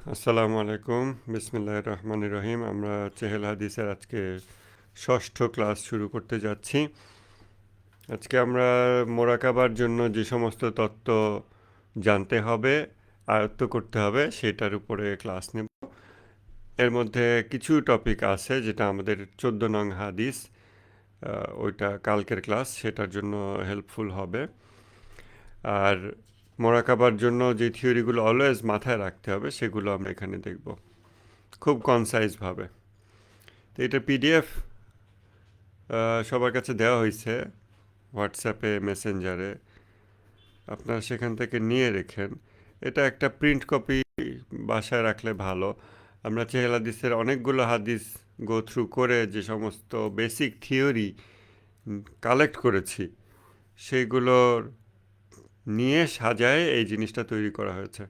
আসসালামু আলাইকুম বিসমিল্লাহির রহমানির রহিম। আমরা চেহেল হাদিসের আজকে ষষ্ঠ ক্লাস শুরু করতে যাচ্ছি। আজকে আমরা মোরাকাবার জন্য যে সমস্ত তত্ত্ব জানতে হবে, আয়ত্ত করতে হবে সেটার উপরে ক্লাস নেব। এর মধ্যে কিছু টপিক আছে যেটা আমাদের 14 নং হাদিস, ওইটা কালকের ক্লাস, সেটার জন্য হেল্পফুল হবে। আর মোরাকাবার জন্য যে থিওরিগুলো অলওয়েজ মাথায় রাখতে হবে সেগুলো আমরা এখানে দেখব খুব কনসাইজভাবে। তো এটা পিডিএফ সবার কাছে দেওয়া হয়েছে হোয়াটসঅ্যাপে, মেসেঞ্জারে। আপনারা সেখান থেকে নিয়ে রেখেন। এটা একটা প্রিন্ট কপি বাসায় রাখলে ভালো। আমরা চেহেল হাদিসের অনেকগুলো হাদিস গো থ্রু করে যে সমস্ত বেসিক থিওরি কালেক্ট করেছি সেইগুলোর নিয়ে সাজায় এই জিনিসটা তৈরি করা হয়েছে।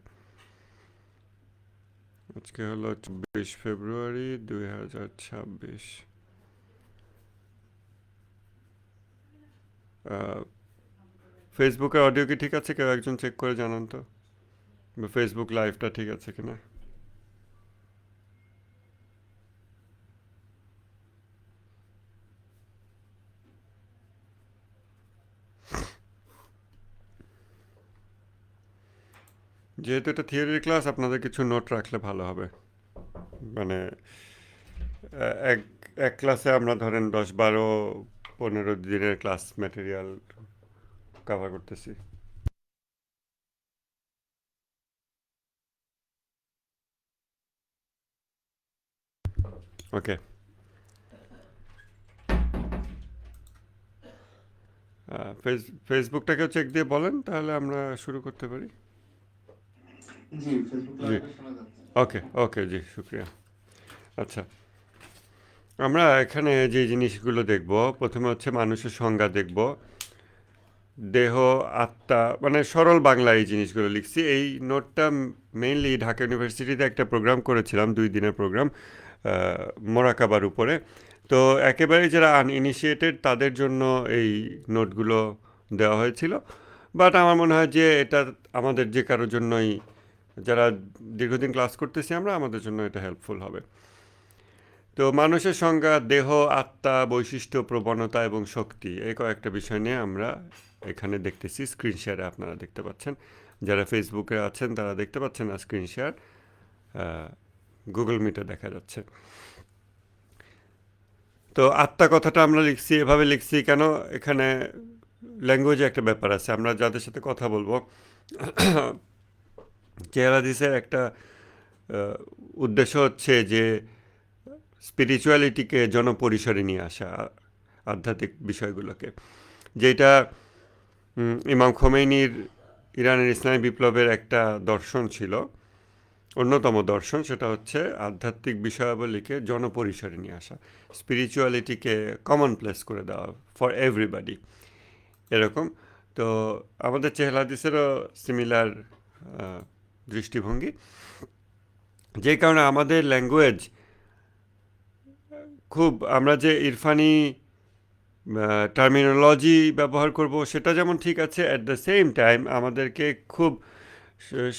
আজকে হলো 24 ফেব্রুয়ারি 2026। ফেসবুকের অডিও কি ঠিক আছে? কেউ একজন চেক করে জানান তো, ফেসবুক লাইভটা ঠিক আছে কিনা। যেহেতু এটা থিওরির ক্লাস, আপনাদের কিছু নোট রাখলে ভালো হবে। মানে এক এক ক্লাসে আমরা ধরেন 10, 12, 15 দিনের ক্লাস ম্যাটেরিয়াল কভার করতেছি। ওকে, ফেসবুকটাকেও চেক দিয়ে বলেন, তাহলে আমরা শুরু করতে পারি। জি, ফেসবুক জি, লাইভে শোনা যাচ্ছে। ওকে ওকে, জি শুক্রিয়া। আচ্ছা, আমরা এখানে যে জিনিসগুলো দেখব, প্রথমে হচ্ছে মানুষের সংজ্ঞা দেখব। দেহ, আত্মা, মানে সরল বাংলায় এই জিনিসগুলো লিখছি। এই নোটটা মেইনলি ঢাকা ইউনিভার্সিটিতে একটা প্রোগ্রাম করেছিলাম, 2 দিনের প্রোগ্রাম মোরাকাবার উপরে। তো একেবারে যারা আনইনিশিয়েটেড তাদের জন্য এই নোটগুলো দেওয়া হয়েছিল। বাট আমার মনে হয় যে এটা আমাদের যে কারোর জন্যই, যারা দীর্ঘদিন ক্লাস করতেছি আমরা, আমাদের জন্য এটা হেল্পফুল হবে। তো মানুষের সংজ্ঞা: দেহ, আত্মা, বৈশিষ্ট্য, প্রবণতা এবং শক্তি, এই কয়েকটা বিষয় নিয়ে আমরা এখানে দেখতেছি। স্ক্রিন শেয়ারে আপনারা দেখতে পাচ্ছেন, যারা ফেসবুকে আছেন তারা দেখতে পাচ্ছেন না স্ক্রিন শেয়ার, গুগল মিটে দেখা যাচ্ছে। তো আত্মা কথাটা আমরা লিখছি, এভাবে লিখছি কেন? এখানে ল্যাঙ্গুয়েজে একটা ব্যাপার আছে। আমরা যাদের সাথে কথা বলবো, চেহারা দিসের একটা উদ্দেশ্য হচ্ছে যে স্পিরিচুয়ালিটিকে জনপরিসরে নিয়ে আসা, আধ্যাত্মিক বিষয়গুলোকে। যেটা ইমাম খোমেনির ইরানের ইসলামী বিপ্লবের একটা দর্শন ছিল, অন্যতম দর্শন, সেটা হচ্ছে আধ্যাত্মিক বিষয়াবলীকে জনপরিসরে নিয়ে আসা, স্পিরিচুয়ালিটিকে কমন প্লেস করে দেওয়া ফর এভরিবাডি, এরকম। তো আমাদের চেহেল হাদিসেরও সিমিলার দৃষ্টিভঙ্গি। যে কারণে আমাদের ল্যাঙ্গুয়েজ খুব, আমরা যে ইরফানি টার্মিনোলজি ব্যবহার করব সেটা যেমন ঠিক আছে, অ্যাট দ্য সেম টাইম আমাদেরকে খুব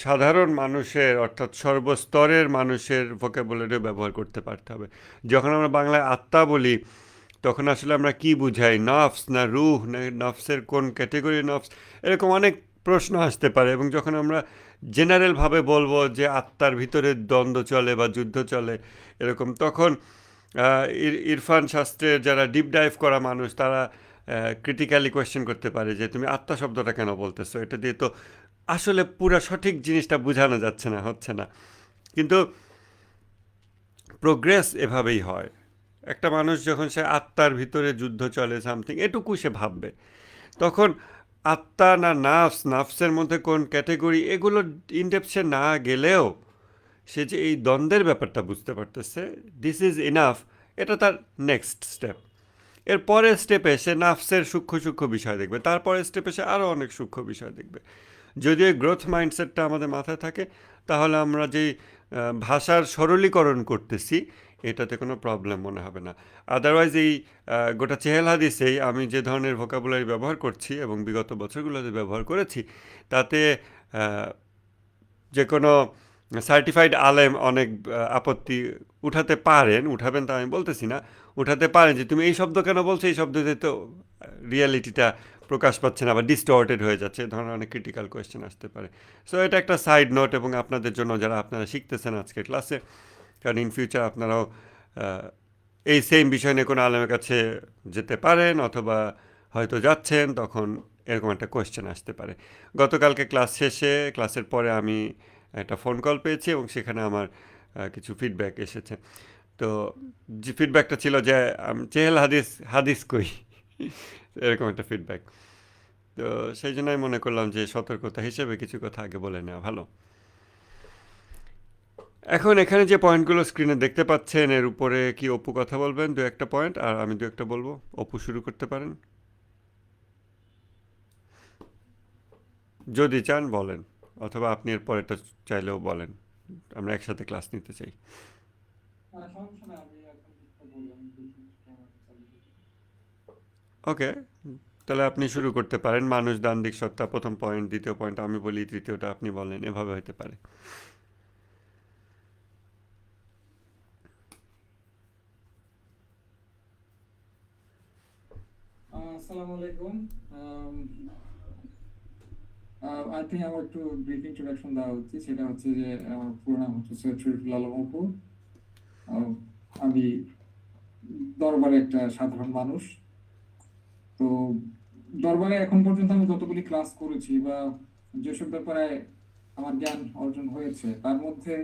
সাধারণ মানুষের, অর্থাৎ সর্বস্তরের মানুষের ভোকাবুলারিও ব্যবহার করতে পারতে হবে। যখন আমরা বাংলায় আত্মা বলি, তখন আসলে আমরা কি বুঝাই? নফস না রুহ, না নফসের কোন ক্যাটেগরি নফস, এরকম অনেক প্রশ্ন আসতে পারে। এবং যখন আমরা জেনারেলভাবে বলবো যে আত্মার ভিতরে দ্বন্দ্ব চলে বা যুদ্ধ চলে এরকম, তখন ইরফান শাস্ত্রের যারা ডিপ ডাইভ করা মানুষ, তারা ক্রিটিক্যালি কোয়েশ্চেন করতে পারে যে তুমি আত্মা শব্দটা কেন বলতেছো, এটা দিয়ে তো আসলে পুরা সঠিক জিনিসটা বোঝানো যাচ্ছে না, হচ্ছে না। কিন্তু প্রোগ্রেস এভাবেই হয়। একটা মানুষ যখন সে আত্মার ভিতরে যুদ্ধ চলে সামথিং, এটুকু সে ভাববে, তখন আত্মা না নাফস, নাফসের মধ্যে কোন ক্যাটেগরি, এগুলো ইনডেপথ সে না গেলেও সে যে এই দ্বন্দ্বের ব্যাপারটা বুঝতে পারতেছে, দিস ইজ ইনাফ, এটা তার নেক্সট স্টেপ। এর পরের স্টেপে সে নাফসের সূক্ষ্ম সূক্ষ্ম বিষয় দেখবে, তারপরের স্টেপে সে আরও অনেক সূক্ষ্ম বিষয় দেখবে। যদি এই গ্রোথ মাইন্ডসেটটা আমাদের মাথায় থাকে, তাহলে আমরা যেই ভাষার সরলীকরণ করতেছি এটাতে কোনো প্রবলেম মনে হবে না। আদারওয়াইজ এই গোটা চেহেল হাদিসেই আমি যে ধরনের ভোকাবুলারি ব্যবহার করছি এবং বিগত বছরগুলোতে ব্যবহার করেছি, তাতে যে কোনো সার্টিফাইড আলেম অনেক আপত্তি উঠাতে পারেন, উঠাবেন তা আমি বলতেছি না, উঠাতে পারেন যে তুমি এই শব্দ কেন বলছো, এই শব্দ দিয়ে তো রিয়ালিটিটা প্রকাশ পাচ্ছে না বা ডিস্টর্টেড হয়ে যাচ্ছে, এই ধরনের অনেক ক্রিটিক্যাল কোয়েশ্চেন আসতে পারে। সো এটা একটা সাইড নোট, এবং আপনাদের জন্য যারা আপনারা শিখতেছেন আজকে ক্লাসে, কারণ ইন ফিউচার আপনারাও আহ, এই সেম বিষয় নিয়ে কোনো আলেমের কাছে যেতে পারেন, অথবা হয়তো যাচ্ছেন, তখন এরকম একটা কোয়েশ্চেন আসতে পারে। গতকালকে ক্লাস শেষে, ক্লাসের পরে আমি একটা ফোন কল পেয়েছি, এবং সেখানে আমার কিছু ফিডব্যাক এসেছে। তো যে ফিডব্যাকটা ছিল যে চেহেল হাদিস হাদিস কই, এরকম একটা ফিডব্যাক। তো সেই জন্য আমি মনে করলাম যে সতর্কতা হিসেবে কিছু কথা আগে বলে নেওয়া ভালো। এখন এখানে যে পয়েন্টগুলো স্ক্রিনে দেখতে পাচ্ছেন, এর উপরে কি অপু কথা বলবেন দু একটা পয়েন্ট, আর আমি দু একটা বলবো। অপু শুরু করতে পারেন যদি চান, বলেন, অথবা আপনি এর পরেরটা চাইলেও বলেন, আমরা একসাথে ক্লাস নিতে চাই। ওকে, তাহলে আপনি শুরু করতে পারেন। মানুষ দ্বান্দ্বিক সত্তা প্রথম পয়েন্ট, দ্বিতীয় পয়েন্ট আমি বলি, তৃতীয়টা আপনি বলেন, এভাবে হতে পারে। আসসালামু আলাইকুম। আই থিঙ্ক আমার একটু ব্রিফ ইন্ট্রোডাকশন দেওয়া উচিত। সেটা হচ্ছে যে আমার পুরো নাম হচ্ছে সৈয়দ শরীফুল আলম অপু। আহ, আমি দরবারে একটা সাধারণ মানুষ। তো দরবারে এখন পর্যন্ত আমি যতগুলি ক্লাস করেছি বা যেসব ব্যাপারে আমার জ্ঞান অর্জন হয়েছে, তার মধ্যে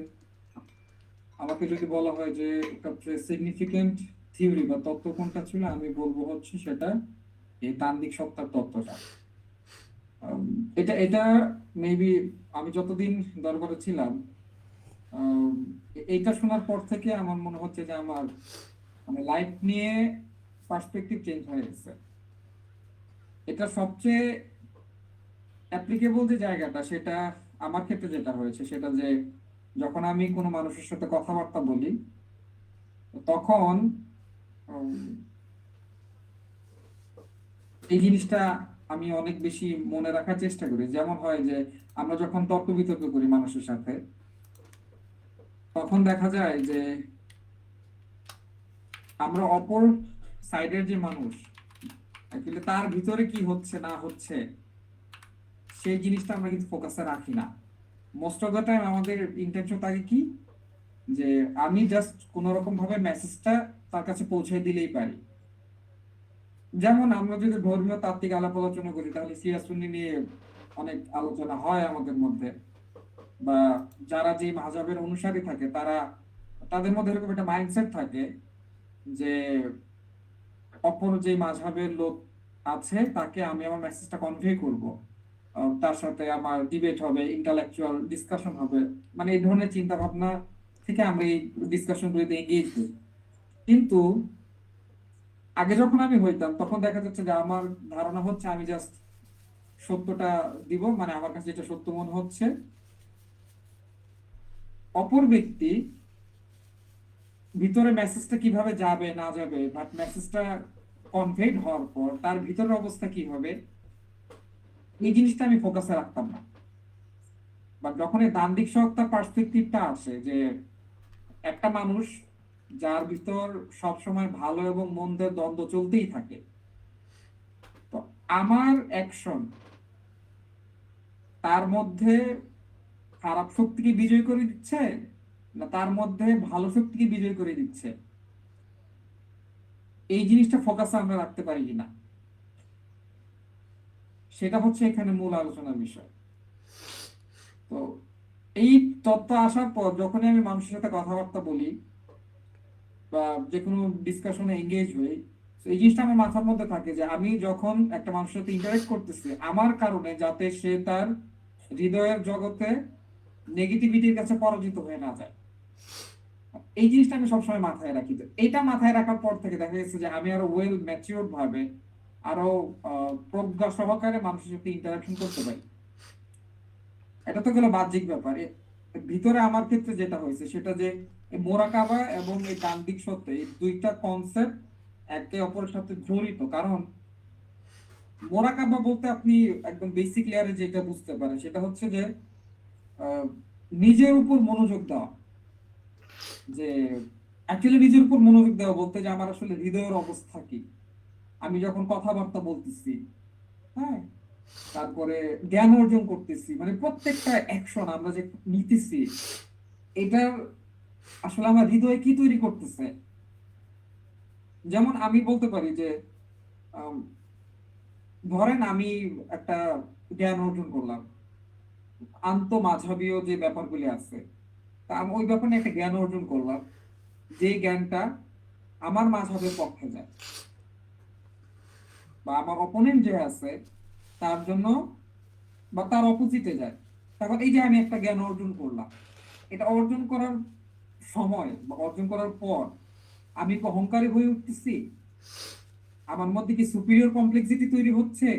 আমাকে যদি বলা হয় যে সবচেয়ে সিগনিফিকেন্ট থিওরি বা তত্ত্ব কোনটা ছিল, আমি বলবো হচ্ছে সেটা এই তান্ত্রিক সত্তার তত্ত্বটা। আম, এটা এটা মেবি আমি যতদিন দরবারে ছিলাম, আম, এইটা শোনার পর থেকে আমার মনে হচ্ছে যে আমার মানে লাইফ নিয়ে পার্সপেক্টিভ চেঞ্জ হয়ে গেছে। এটা সবচেয়ে অ্যাপ্লিকেবল যে জায়গাটা, সেটা আমার ক্ষেত্রে যেটা হয়েছে সেটা যে যখন আমি কোনো মানুষের সাথে কথাবার্তা বলি, তখন উম, এই জিনিসটা আমি অনেক বেশি মনে রাখার চেষ্টা করি। যেমন হয় যে আমরা যখন তর্ক বিতর্ক করি মানুষের সাথে, তখন দেখা যায় যে আমরা অপর সাইডের যে মানুষ, অ্যাকচুয়ালি তার ভিতরে কি হচ্ছে না হচ্ছে সেই জিনিসটা আমরা কিন্তু ফোকাসে রাখি না। মোস্ট অফ দ্য টাইম আমাদের ইন্টেনশন থাকে কি, যে আমি জাস্ট কোন রকম ভাবে মেসেজটা তার কাছে পৌঁছে দিলেই পারি। যেমন আমরা যদি ধর্মীয় তাত্ত্বিক আলাপ আলোচনা করি, তাহলে সিরাজসুন্নি নিয়ে অনেক আলোচনা হয় আমাদের মধ্যে, বা যারা যে মাযহাবের অনুসারী থাকে তারা, তাদের মধ্যে এরকম একটা মাইন্ডসেট থাকে যে অপর যে মাযহাবের লোক আছে তাকে আমি আমার মেসেজটা কনভে করব, তার সাথে আমার ডিবেট হবে, ইন্টালেকচুয়াল ডিসকাশন হবে। মানে এই ধরনের চিন্তা ভাবনা থেকে আমরা এই ডিসকাশন গুলিতে এগিয়ে করি। কিন্তু আগে যখন আমি হইতাম, তখন দেখা যাচ্ছে যে আমার ধারণা হচ্ছে আমি জাস্ট সত্যটা দিব, মানে আমার কাছে যেটা সত্য মনে হচ্ছে, অপর ব্যক্তি ভিতরে মেসেজটা কিভাবে যাবে না যাবে, বাট মেসেজটা কনভেড হওয়ার পর তার ভিতরের অবস্থা কি হবে, এই জিনিসটা আমি ফোকাসে রাখতাম না। বাট যখন এই দ্বান্দ্বিক সত্তার পার্সপেক্টিভটা আসে, যে একটা মানুষ যার ভিতর সব সময় ভালো এবং মন্দের দ্বন্দ্ব চলতেই থাকে, তো আমার অ্যাকশন তার মধ্যে খারাপ শক্তিকে বিজয় করে দিচ্ছে না তার মধ্যে ভালো শক্তিকে বিজয় করে দিচ্ছে, এই জিনিসটা ফোকাসে আমরা রাখতে পারি কিনা, সেটা হচ্ছে এখানে মূল আলোচনার বিষয়। তো এই তত্ত্ব আসার পর যখনই আমি মানুষের সাথে কথাবার্তা বলি বা যে কোনো ডিসকাশনে এঙ্গেজ হই, তো এই জিনিসটা আমার মাথার মধ্যে থাকে যে আমি যখন একটা মানুষের সাথে ইন্টারেক্ট করতেছি, আমার কারণে যাতে সে তার হৃদয়ের জগতে নেগেটিভিটির কাছে পরাজিত হয়ে না যায়, এই জিনিসটা আমি সবসময় মাথায় রাখি। তো এটা মাথায় রাখার পর থেকে দেখা গেছে যে আমি আরো ওয়েল ম্যাচিওর ভাবে, আরো প্রজ্ঞা সহকারে মানুষের সাথে ইন্টারাকশন করতে পারি। এটা তো গেল বাহ্যিক ব্যাপার। ভিতরে আমার ক্ষেত্রে যেটা হয়েছে সেটা যে এই মোরাকাবা এবং এই তান্ত্রিক সত্য, এই দুইটা কনসেপ্ট একে অপরের সাথে জড়িত। কারণ মোরাকাবা বলতে আপনি একদম বেসিক লেয়ারে যেটা বুঝতে পারেন সেটা হচ্ছে যে নিজের উপর মনোযোগ দেওয়া, যে অ্যাকচুয়ালি নিজের উপর মনোযোগ দেওয়া বলতে যে আমার আসলে হৃদয়ের অবস্থা কি, আমি যখন কথাবার্তা বলতেছি, হ্যাঁ, তারপরে জ্ঞান অর্জন করতেছি, মানে প্রত্যেকটা অ্যাকশন আমরা যে নিতেছি, এটার আসলে আমার হৃদয়ে কি তৈরি করতেছে। যেমন আমি বলতে পারি যে আম, ধরেন আমি একটা জ্ঞান অর্জন করলাম, আন্তঃমাঝাবীয় যে ব্যাপারগুলি আছে, তা আমি ওই ব্যাপারে একটা জ্ঞান অর্জন করলাম, যে জ্ঞানটা আমার মাঝহবের পক্ষে যায়, বা আমার অপোনেন্ট যে আছে তার জন্য বা তার অপোজিটে যায়। তখন এই যে আমি একটা জ্ঞান অর্জন করলাম, এটা অর্জন করার সময় বা অর্জন করার পর আমি কি অহংকারী হয়ে উঠতেছি? আমার মধ্যে কি সুপিরিয়র কমপ্লেক্সিটি তৈরি হচ্ছে?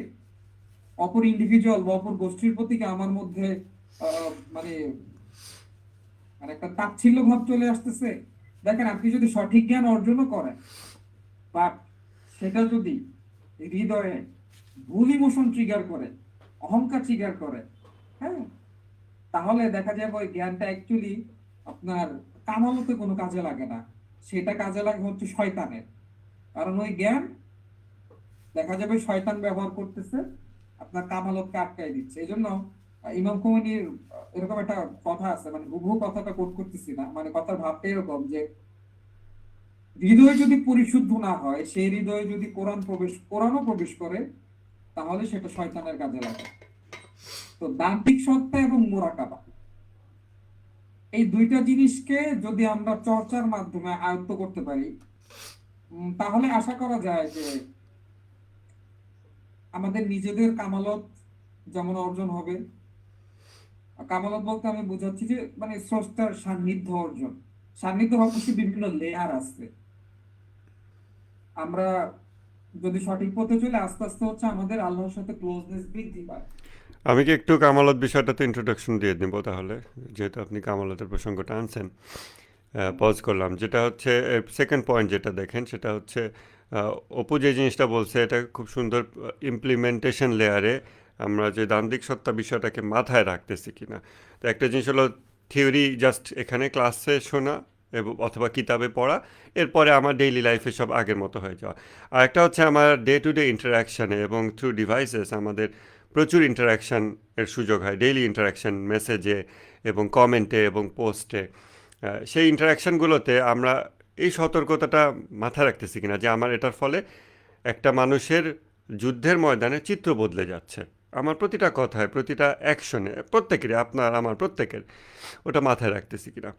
অপর ইন্ডিভিজুয়াল বা অপর গোষ্ঠীর প্রতি কি আমার মধ্যে মানে মানে একটা তাচ্ছিল্য ভাব চলে আসতেছে? দেখেন, আপনি যদি সঠিক জ্ঞান অর্জনও করেন, বাট সেটা যদি হৃদয়ে ভুল ইমোশন ট্রিগার করে, অহংকার ট্রিগার করে, হ্যাঁ, তাহলে দেখা যাবে ওই জ্ঞানটা অ্যাকচুয়ালি আপনার কামালতে কোনো কাজে লাগে না, সেটা কাজে লাগে হচ্ছে শয়তানের। কারণ ওই জ্ঞান দেখা যাবে শয়তান ব্যবহার করতেছে, আপনার কামালতকে আটকাই দিচ্ছে। এই জন্য ইমাম খুমেনির এরকম একটা কথা আছে, মানে হুবহু কথাটা কোট করতেছি না, মানে কথার ভাবটা এরকম যে হৃদয় যদি পরিশুদ্ধ না হয়, সেই হৃদয়ে যদি কোরআনও প্রবেশ করে, তাহলে সেটা শয়তানের কাজে লাগে। তো দাম্ভিক সত্তা এবং মোরাকাবা, এই দুইটা জিনিসকে যদি আমরা চর্চার মাধ্যমে আয়ত্ত করতে পারি, তাহলে আশা করা যায় যে আমাদের নিজেদের কামালত যেমন অর্জন হবে। কামালত বলতে আমি বোঝাচ্ছি যে মানে স্রষ্টার সান্নিধ্য অর্জন। সান্নিধ্য অবশ্যই বিভিন্ন লেয়ার আছে। আমরা যদি সঠিক পথে চলে, আস্তে আস্তে হচ্ছে আমাদের আল্লাহর সাথে ক্লোজনেস বৃদ্ধি পায়। আমি কি একটু কামালত বিষয়টাতে ইন্ট্রোডাকশন দিয়ে দিব তাহলে, যেহেতু আপনি কামালতের প্রসঙ্গটা আনছেন। পজ করলাম, যেটা হচ্ছে সেকেন্ড পয়েন্ট যেটা দেখেন সেটা হচ্ছে অপু যে জিনিসটা বলছে এটা খুব সুন্দর ইমপ্লিমেন্টেশন লেয়ারে আমরা যে দান্দিক সত্তা বিষয়টাকে মাথায় রাখতেছি কিনা। তো একটা জিনিস হলো থিওরি জাস্ট এখানে ক্লাসে শোনা এবং অথবা কিতাবে পড়া, এরপরে আমার ডেইলি লাইফে সব আগের মতো হয়ে যাওয়া। আর একটা হচ্ছে আমার ডে টু ডে ইন্টারাকশানে এবং থ্রু ডিভাইসেস আমাদের প্রচুর ইন্টারাকশান এর সুযোগ হয়, ডেইলি ইন্টারাকশান মেসেজে এবং কমেন্টে এবং পোস্টে। সেই ইন্টারাকশানগুলোতে আমরা এই সতর্কতাটা মাথায় রাখতেছি কিনা যে আমার এটার ফলে একটা মানুষের যুদ্ধের ময়দানে চিত্র বদলে যাচ্ছে। আমার প্রতিটা কথায়, প্রতিটা অ্যাকশনে, প্রত্যেকেরই, আপনার আমার প্রত্যেকের, ওটা মাথায় রাখতেছি কিনা।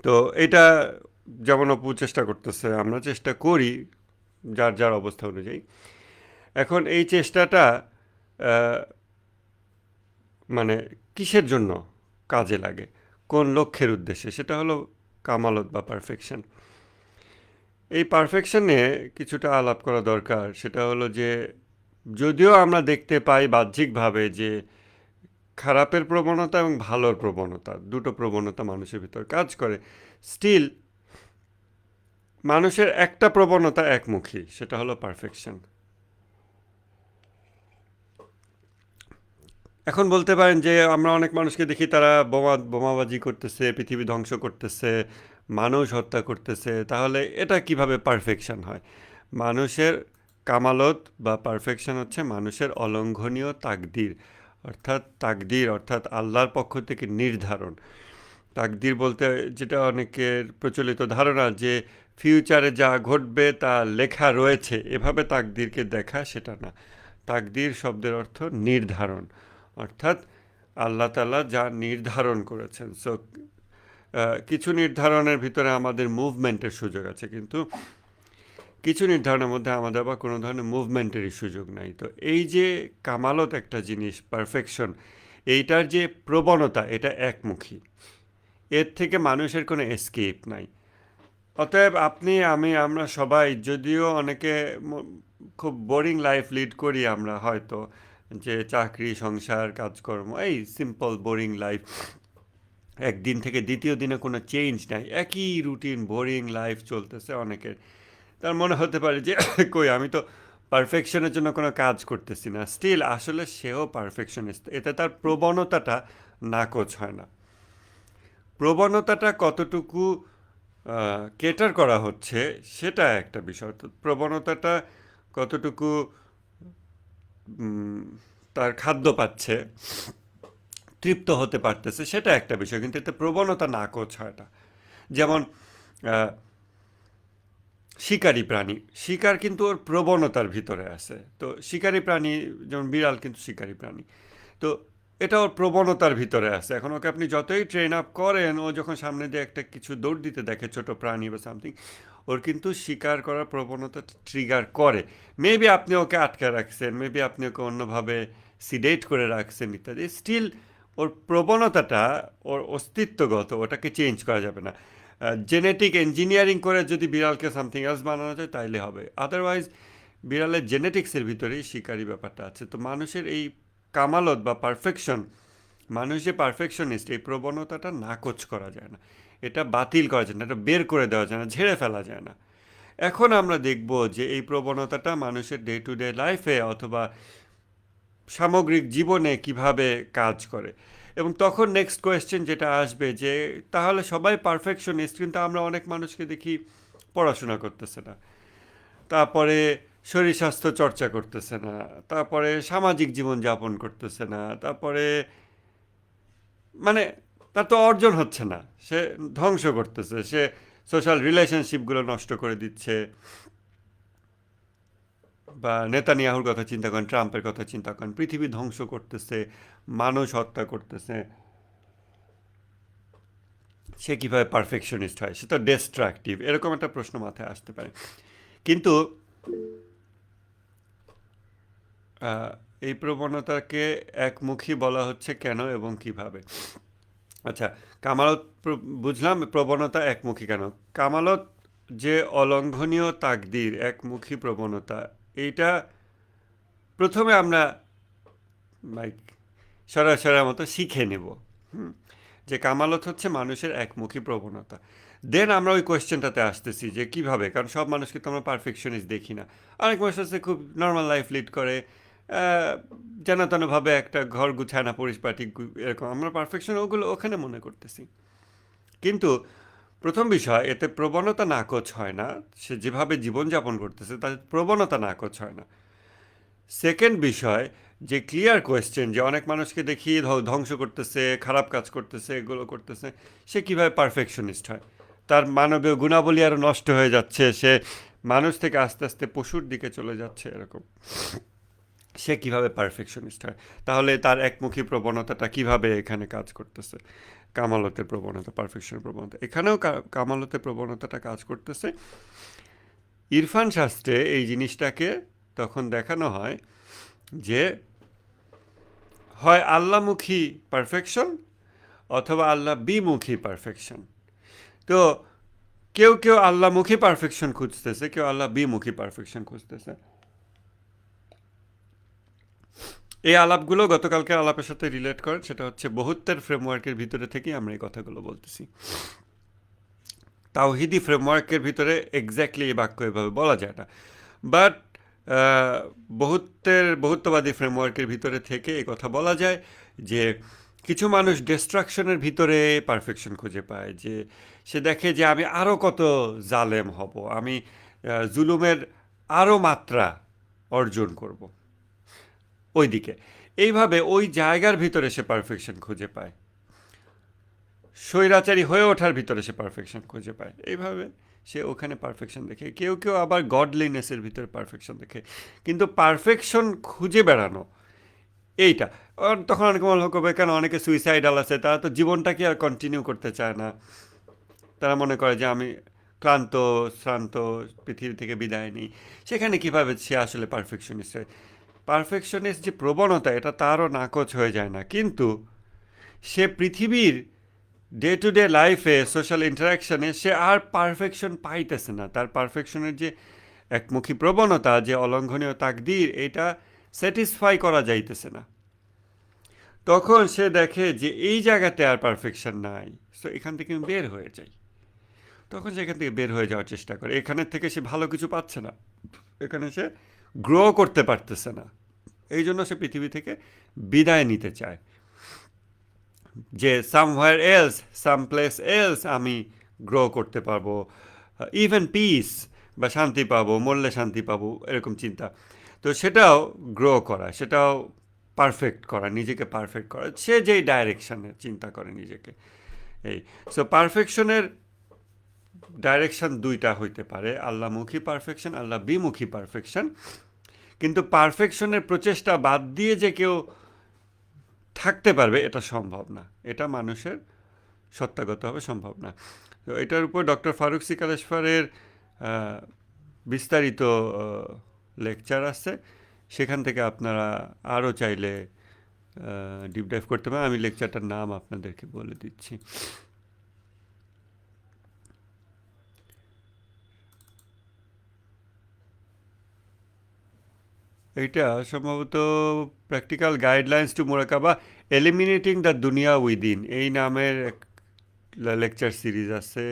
তো এটা যেমন অপু চেষ্টা করতেছে, আমরা চেষ্টা করি যার যার অবস্থা অনুযায়ী। এখন এই চেষ্টাটা আহ, মানে কিসের জন্য কাজে লাগে, কোন লক্ষ্যের উদ্দেশ্যে, সেটা হলো কামালত বা পারফেকশন। এই পারফেকশন নিয়ে কিছুটা আলাপ করা দরকার। সেটা হলো যে যদিও আমরা দেখতে পাই বাহ্যিকভাবে যে খারাপের প্রবণতা এবং ভালোর প্রবণতা, দুটো প্রবণতা মানুষের ভিতর কাজ করে, স্টিল মানুষের একটা প্রবণতা একমুখী, সেটা হলো পারফেকশন। এখন বলতে পারেন যে আমরা অনেক মানুষকে দেখি তারা বোমাবাজি করতেছে, পৃথিবী ধ্বংস করতেছে, মানুষ হত্যা করতেছে, তাহলে এটা কিভাবে পারফেকশন হয়? মানুষের কামালত বা পারফেকশন হচ্ছে মানুষের অলঙ্ঘনীয় তাকদির অর্থাৎ আল্লাহর পক্ষ থেকে নির্ধারণ। তাকদির বলতে যেটা অনেকের প্রচলিত ধারণা যে ফিউচারে যা ঘটবে তা লেখা রয়েছে, এভাবে তাকদিরকে দেখা, সেটা না। তাকদির শব্দের অর্থ নির্ধারণ, অর্থাৎ আল্লাহ তাআলা যা নির্ধারণ করেছেন। সো কিছু নির্ধারণের ভিতরে আমাদের মুভমেন্টের সুযোগ আছে, কিন্তু কিছু নির্ধারণের মধ্যে আমাদের আবার কোনো ধরনের মুভমেন্টেরই সুযোগ নাই। তো এই যে কামালত একটা জিনিস, পারফেকশন, এইটার যে প্রবণতা, এটা একমুখী, এর থেকে মানুষের কোনো এসকেপ নাই। অতএব আপনি, আমি, আমরা সবাই, যদিও অনেকে খুব বোরিং লাইফ লিড করি আমরা হয়তো, যে চাকরি, সংসার, কাজকর্ম, এই সিম্পল বোরিং লাইফ, একদিন থেকে দ্বিতীয় দিনে কোনো চেঞ্জ নাই, একই রুটিন বোরিং লাইফ চলতেছে অনেকের। তার মনে হতে পারে যে কই, আমি তো পারফেকশনের জন্য কোনো কাজ করতেছি না। স্টিল আসলে সেও পারফেকশনিস্ট, এতে তার প্রবণতাটা নাকচ হয় না। প্রবণতাটা কতটুকু কেটার করা হচ্ছে সেটা একটা বিষয়। তো প্রবণতাটা কতটুকু উম, তার খাদ্য পাচ্ছে, তৃপ্ত হতে পারতেছে, সেটা একটা বিষয়, কিন্তু এতে প্রবণতা নাকচ হয় না। যেমন আহ, শিকারী প্রাণী, শিকার কিন্তু ওর প্রবণতার ভিতরে আছে। তো শিকারী প্রাণী, যেমন বিড়াল কিন্তু শিকারী প্রাণী, তো এটা ওর প্রবণতার ভিতরে আছে। এখন ওকে আপনি যতই ট্রেন আপ করেন, ও যখন সামনে দিয়ে একটা কিছু দৌড় দিতে দেখে, ছোট প্রাণী বা সামথিং, ওর কিন্তু শিকার করার প্রবণতা ট্রিগার করে। মেবি আপনি ওকে আটকে রাখছেন, মেবি আপনি ওকে অন্যভাবে সিডেট করে রাখছেন ইত্যাদি, স্টিল ওর প্রবণতাটা, ওর অস্তিত্বগত, ওটাকে চেঞ্জ করা যাবে না। জেনেটিক ইঞ্জিনিয়ারিং করে যদি বিড়ালকে সামথিং এলস বানানো যায় তাইলে হবে, আদারওয়াইজ বিড়ালের জেনেটিক্সের ভিতরেই শিকারি ব্যাপারটা আছে। তো মানুষের এই কামালত বা পারফেকশন, মানুষ যে পারফেকশনিস্ট, এই প্রবণতাটা নাকচ করা যায় না, এটা বাতিল করা যায় না, এটা বের করে দেওয়া যায় না, ঝেড়ে ফেলা যায় না। এখন আমরা দেখব যে এই প্রবণতাটা মানুষের ডে টু ডে লাইফে অথবা সামগ্রিক জীবনে কিভাবে কাজ করে। এবং তখন নেক্সট কোয়েশ্চেন যেটা আসবে যে তাহলে সবাই পারফেকশনিস্ট, কিন্তু আমরা অনেক মানুষকে দেখি পড়াশোনা করতেছে না, তারপরে শরীর স্বাস্থ্য চর্চা করতেছে না, তারপরে সামাজিক জীবন যাপন করতেছে না, তারপরে মানে তার তো অর্জন হচ্ছে না, সে ধ্বংস করতেছে, সে সোশ্যাল রিলেশনশিপগুলো নষ্ট করে দিচ্ছে। বা নেতানিয়াহুর কথা চিন্তা করেন, ট্রাম্পের কথা চিন্তা করেন, পৃথিবী ধ্বংস করতেছে, মানুষ হত্যা করতেছে, সে কীভাবে পারফেকশনিস্ট হয়? সে তো ডিস্ট্রাকটিভ, এরকম একটা প্রশ্ন মাথায় আসতে পারে। কিন্তু আহ, এই প্রবণতাকে একমুখী বলা হচ্ছে কেন এবং কিভাবে? আচ্ছা, কামালত বুঝলাম প্রবণতা একমুখী কেন। কামালত যে অলঙ্ঘনীয় তাকদির, একমুখী প্রবণতা, এইটা প্রথমে আমরা লাইক সরাসরি মতো শিখে নেব। হুম, যে কামালত হচ্ছে মানুষের একমুখী প্রবণতা। দেন আমরা ওই কোয়েশ্চেনটাতে আসতেছি যে কিভাবে, কারণ সব মানুষকে তো আমরা পারফেকশনিস্ট দেখি না। অনেক মানুষ আছে খুব নর্মাল লাইফ লিড করে, যেন তেনভাবে একটা ঘর গুছায় না, পরিপাটি, এরকম আমরা পারফেকশন ওগুলো ওখানে মনে করতেছি। কিন্তু প্রথম বিষয়, এতে প্রবণতা নাকচ হয় না, সে যেভাবে জীবনযাপন করতেছে তার প্রবণতা নাকচ হয় না। সেকেন্ড বিষয়, যে ক্লিয়ার কোয়েশ্চেন যে অনেক মানুষকে দেখি ধ্বংস করতেছে, খারাপ কাজ করতেছে, এগুলো করতেছে, সে কীভাবে পারফেকশনিস্ট হয়? তার মানবীয় গুণাবলী আরও নষ্ট হয়ে যাচ্ছে, সে মানুষ থেকে আস্তে আস্তে পশুর দিকে চলে যাচ্ছে, এরকম। সে কিভাবে পারফেকশনিস্ট হয়? তাহলে তার একমুখী প্রবণতাটা কিভাবে এখানে কাজ করতেছে? কামালতের প্রবণতা, পারফেকশনের প্রবণতা, এখানেও কামালতের প্রবণতাটা কাজ করতেছে। ইরফান শাস্ত্রে এই জিনিসটাকে তখন দেখানো হয় যে হয় আল্লাহমুখী পারফেকশন অথবা আল্লাহ বিমুখী পারফেকশন। তো কেউ কেউ আল্লাহমুখী পারফেকশন খুঁজতেছে, কেউ আল্লাহ বিমুখী পারফেকশন খুঁজতেছে। এই আলাপগুলো গতকালকে আলাপের সাথে রিলেট করেন, সেটা হচ্ছে বহুত্বের ফ্রেমওয়ার্কের ভিতরে থেকেই আমরা এই কথাগুলো বলতেছি। তাওহিদি ফ্রেমওয়ার্কের ভিতরে এক্স্যাক্টলি এই বাক্য এভাবে বলা যায় না, বাট বহুত্ববাদী ফ্রেমওয়ার্কের ভিতরে থেকে এই কথা বলা যায় যে কিছু মানুষ ডিস্ট্রাকশনের ভিতরে পারফেকশন খুঁজে পায়, যে সে দেখে যে আমি আরও কত জালেম হব, আমি জুলুমের আরও মাত্রা অর্জন করব ওই দিকে, এইভাবে ওই জায়গার ভিতরে সে পারফেকশন খুঁজে পায়, স্বৈরাচারী হয়ে ওঠার ভিতরে সে পারফেকশন খুঁজে পায়, এইভাবে সে ওখানে পারফেকশন দেখে। কেউ কেউ আবার গডলিনেসের ভিতরে পারফেকশন দেখে। কিন্তু পারফেকশন খুঁজে বেড়ানো এইটা, তখন অনেকে মনে করবে কেন অনেকে সুইসাইডাল আছে, তারা তো জীবনটাকে আর কন্টিনিউ করতে চায় না, তারা মনে করে যে আমি ক্লান্ত শ্রান্ত, পৃথিবী থেকে বিদায় নিই। সেখানে কীভাবে সে আসলে পারফেকশনিস্ট হয়? পারফেকশনিস্ট যে প্রবণতা, এটা তারও নাকচ হয়ে যায় না, কিন্তু সে পৃথিবীর ডে টু ডে লাইফে, সোশ্যাল ইন্টারাকশানে সে আর পারফেকশন পাইতেছে না। তার পারফেকশনের যে একমুখী প্রবণতা, যে অলঙ্ঘনীয় তাকদির, এটা স্যাটিসফাই করা যাইতেছে না। তখন সে দেখে যে এই জায়গাতে আর পারফেকশন নাই, সো এখান থেকে আমি বের হয়ে যাই। তখন সে এখান থেকে বের হয়ে যাওয়ার চেষ্টা করে। এখানের থেকে সে ভালো কিছু পাচ্ছে না, এখানে সে গ্রো করতে পারতেছে না, এই জন্য সে পৃথিবী থেকে বিদায় নিতে চায়। যে somewhere else some place else আমি গ্রো করতে পারবো, ইভেন পিস বা শান্তি পাবো, মরলে শান্তি পাবো, এরকম চিন্তা। তো সেটাও গ্রো করা, সেটাও পারফেক্ট করা, নিজেকে পারফেক্ট করা, সে যেই ডাইরেকশানে চিন্তা করে নিজেকে। এই সো পারফেকশনের ডাইরেকশন দুইটা হইতে পারে, আল্লাহমুখী পারফেকশন, আল্লাহ বিমুখী পারফেকশন। কিন্তু পারফেকশনের প্রচেষ্টা বাদ দিয়ে যে কেউ থাকতে পারবে এটা সম্ভব না, এটা মানুষের সত্তাগতভাবে সম্ভব না। তো এটার উপর ডক্টর ফারুক সি কালেশ্বরের বিস্তারিত লেকচার আছে, সেখান থেকে আপনারা আরও চাইলে ডিপ ডাইভ করতে পারেন। আমি লেকচারটার নাম আপনাদেরকে বলে দিচ্ছি। এইটা সম্ভবত প্র্যাকটিক্যাল গাইডলাইন্স টু মোরাকাবা এলিমিনেটিং দ্য দুনিয়া উইদিন, এই নামের লেকচার সিরিজ আছে,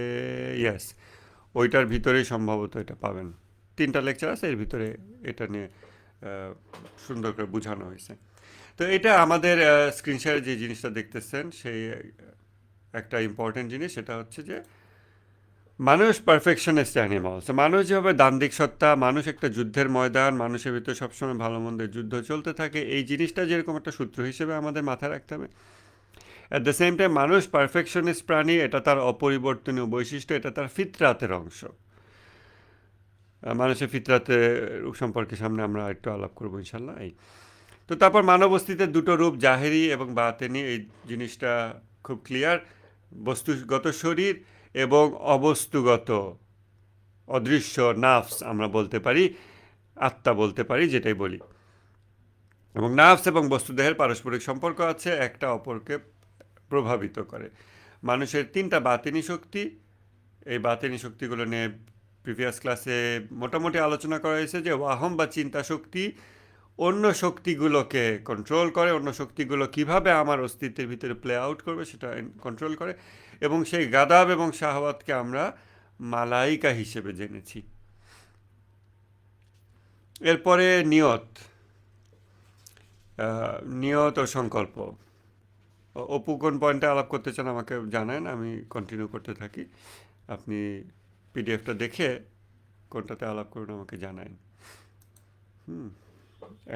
ইয়েস, ওইটার ভিতরেই সম্ভবত এটা পাবেন। 3টা লেকচার আছে, এর ভিতরে এটা নিয়ে সুন্দর করে বোঝানো হয়েছে। তো এটা আমাদের স্ক্রিনশটে যে জিনিসটা দেখতেছেন সেই একটা ইম্পর্টেন্ট জিনিস, সেটা হচ্ছে যে মানুষ পারফেকশনিস্ট অ্যানিমাল। মানুষ যেভাবে দান্দিক সত্তা, মানুষ একটা যুদ্ধের ময়দান, মানুষের ভিতরে সবসময় ভালো মন্দের যুদ্ধ চলতে থাকে, এই জিনিসটা যেরকম একটা সূত্র হিসেবে আমাদের মাথায় রাখতে হবে। অ্যাট দ্য সেম টাইম মানুষ পারফেকশনিস্ট প্রাণী, এটা তার অপরিবর্তনীয় বৈশিষ্ট্য, এটা তার ফিতরাতের অংশ। মানুষের ফিতরাতে সম্পর্কে সামনে আমরা একটু আলাপ করবো ইনশাল্লাহ। এই তো তারপর মানব অস্তিত্বের দুটো রূপ, জাহেরি এবং বাতেনি, এই জিনিসটা খুব ক্লিয়ার। বস্তুগত শরীর এবং অবস্তুগত অদৃশ্য নাফস আমরা বলতে পারি, আত্মা বলতে পারি, যেটাই বলি। এবং নাফস এবং বস্তুদেহের পারস্পরিক সম্পর্ক আছে, একটা অপরকে প্রভাবিত করে। মানুষের 3টা বাতিনি শক্তি, এই বাতিনি শক্তিগুলো নিয়ে প্রিভিয়াস ক্লাসে মোটামুটি আলোচনা করা হয়েছে যে ওয়াহম বা চিন্তা শক্তি অন্য শক্তিগুলোকে কন্ট্রোল করে, অন্য শক্তিগুলো কিভাবে আমার অস্তিত্বের ভিতরে প্লে আউট করবে সেটা কন্ট্রোল করে, এবং সেই গাদাব এবং শাহওয়াতকে আমরা মালাইকা হিসেবে জেনেছি। এরপরে নিয়ত, নিয়ত ও সংকল্প। অপু কোন পয়েন্টে আলাপ করতে চান আমাকে জানান, আমি কন্টিনিউ করতে থাকি। আপনি পিডিএফটা দেখে কোনটাতে আলাপ করুন আমাকে জানান।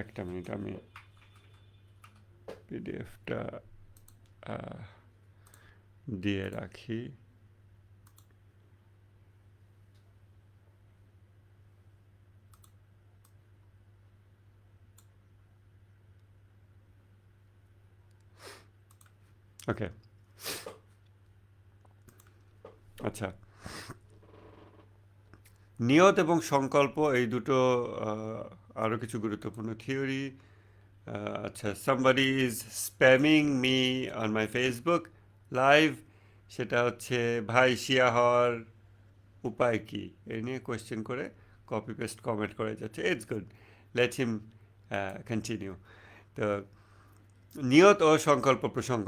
একটা মিনিট, আমি পিডিএফটা দিয়ে রাখি। ওকে, আচ্ছা, নিয়ত এবং সংকল্প এই দুটো আরও কিছু গুরুত্বপূর্ণ থিওরি। আচ্ছা, somebody is spamming me on my Facebook live, সেটা হচ্ছে ভাই শিয়া হওয়ার উপায় কি, এই নিয়ে কোয়েশ্চেন করে কপি পেস্ট কমেন্ট করে যাচ্ছে। It's good, let him continue. তো নিয়ত ও সংকল্প প্রসঙ্গ,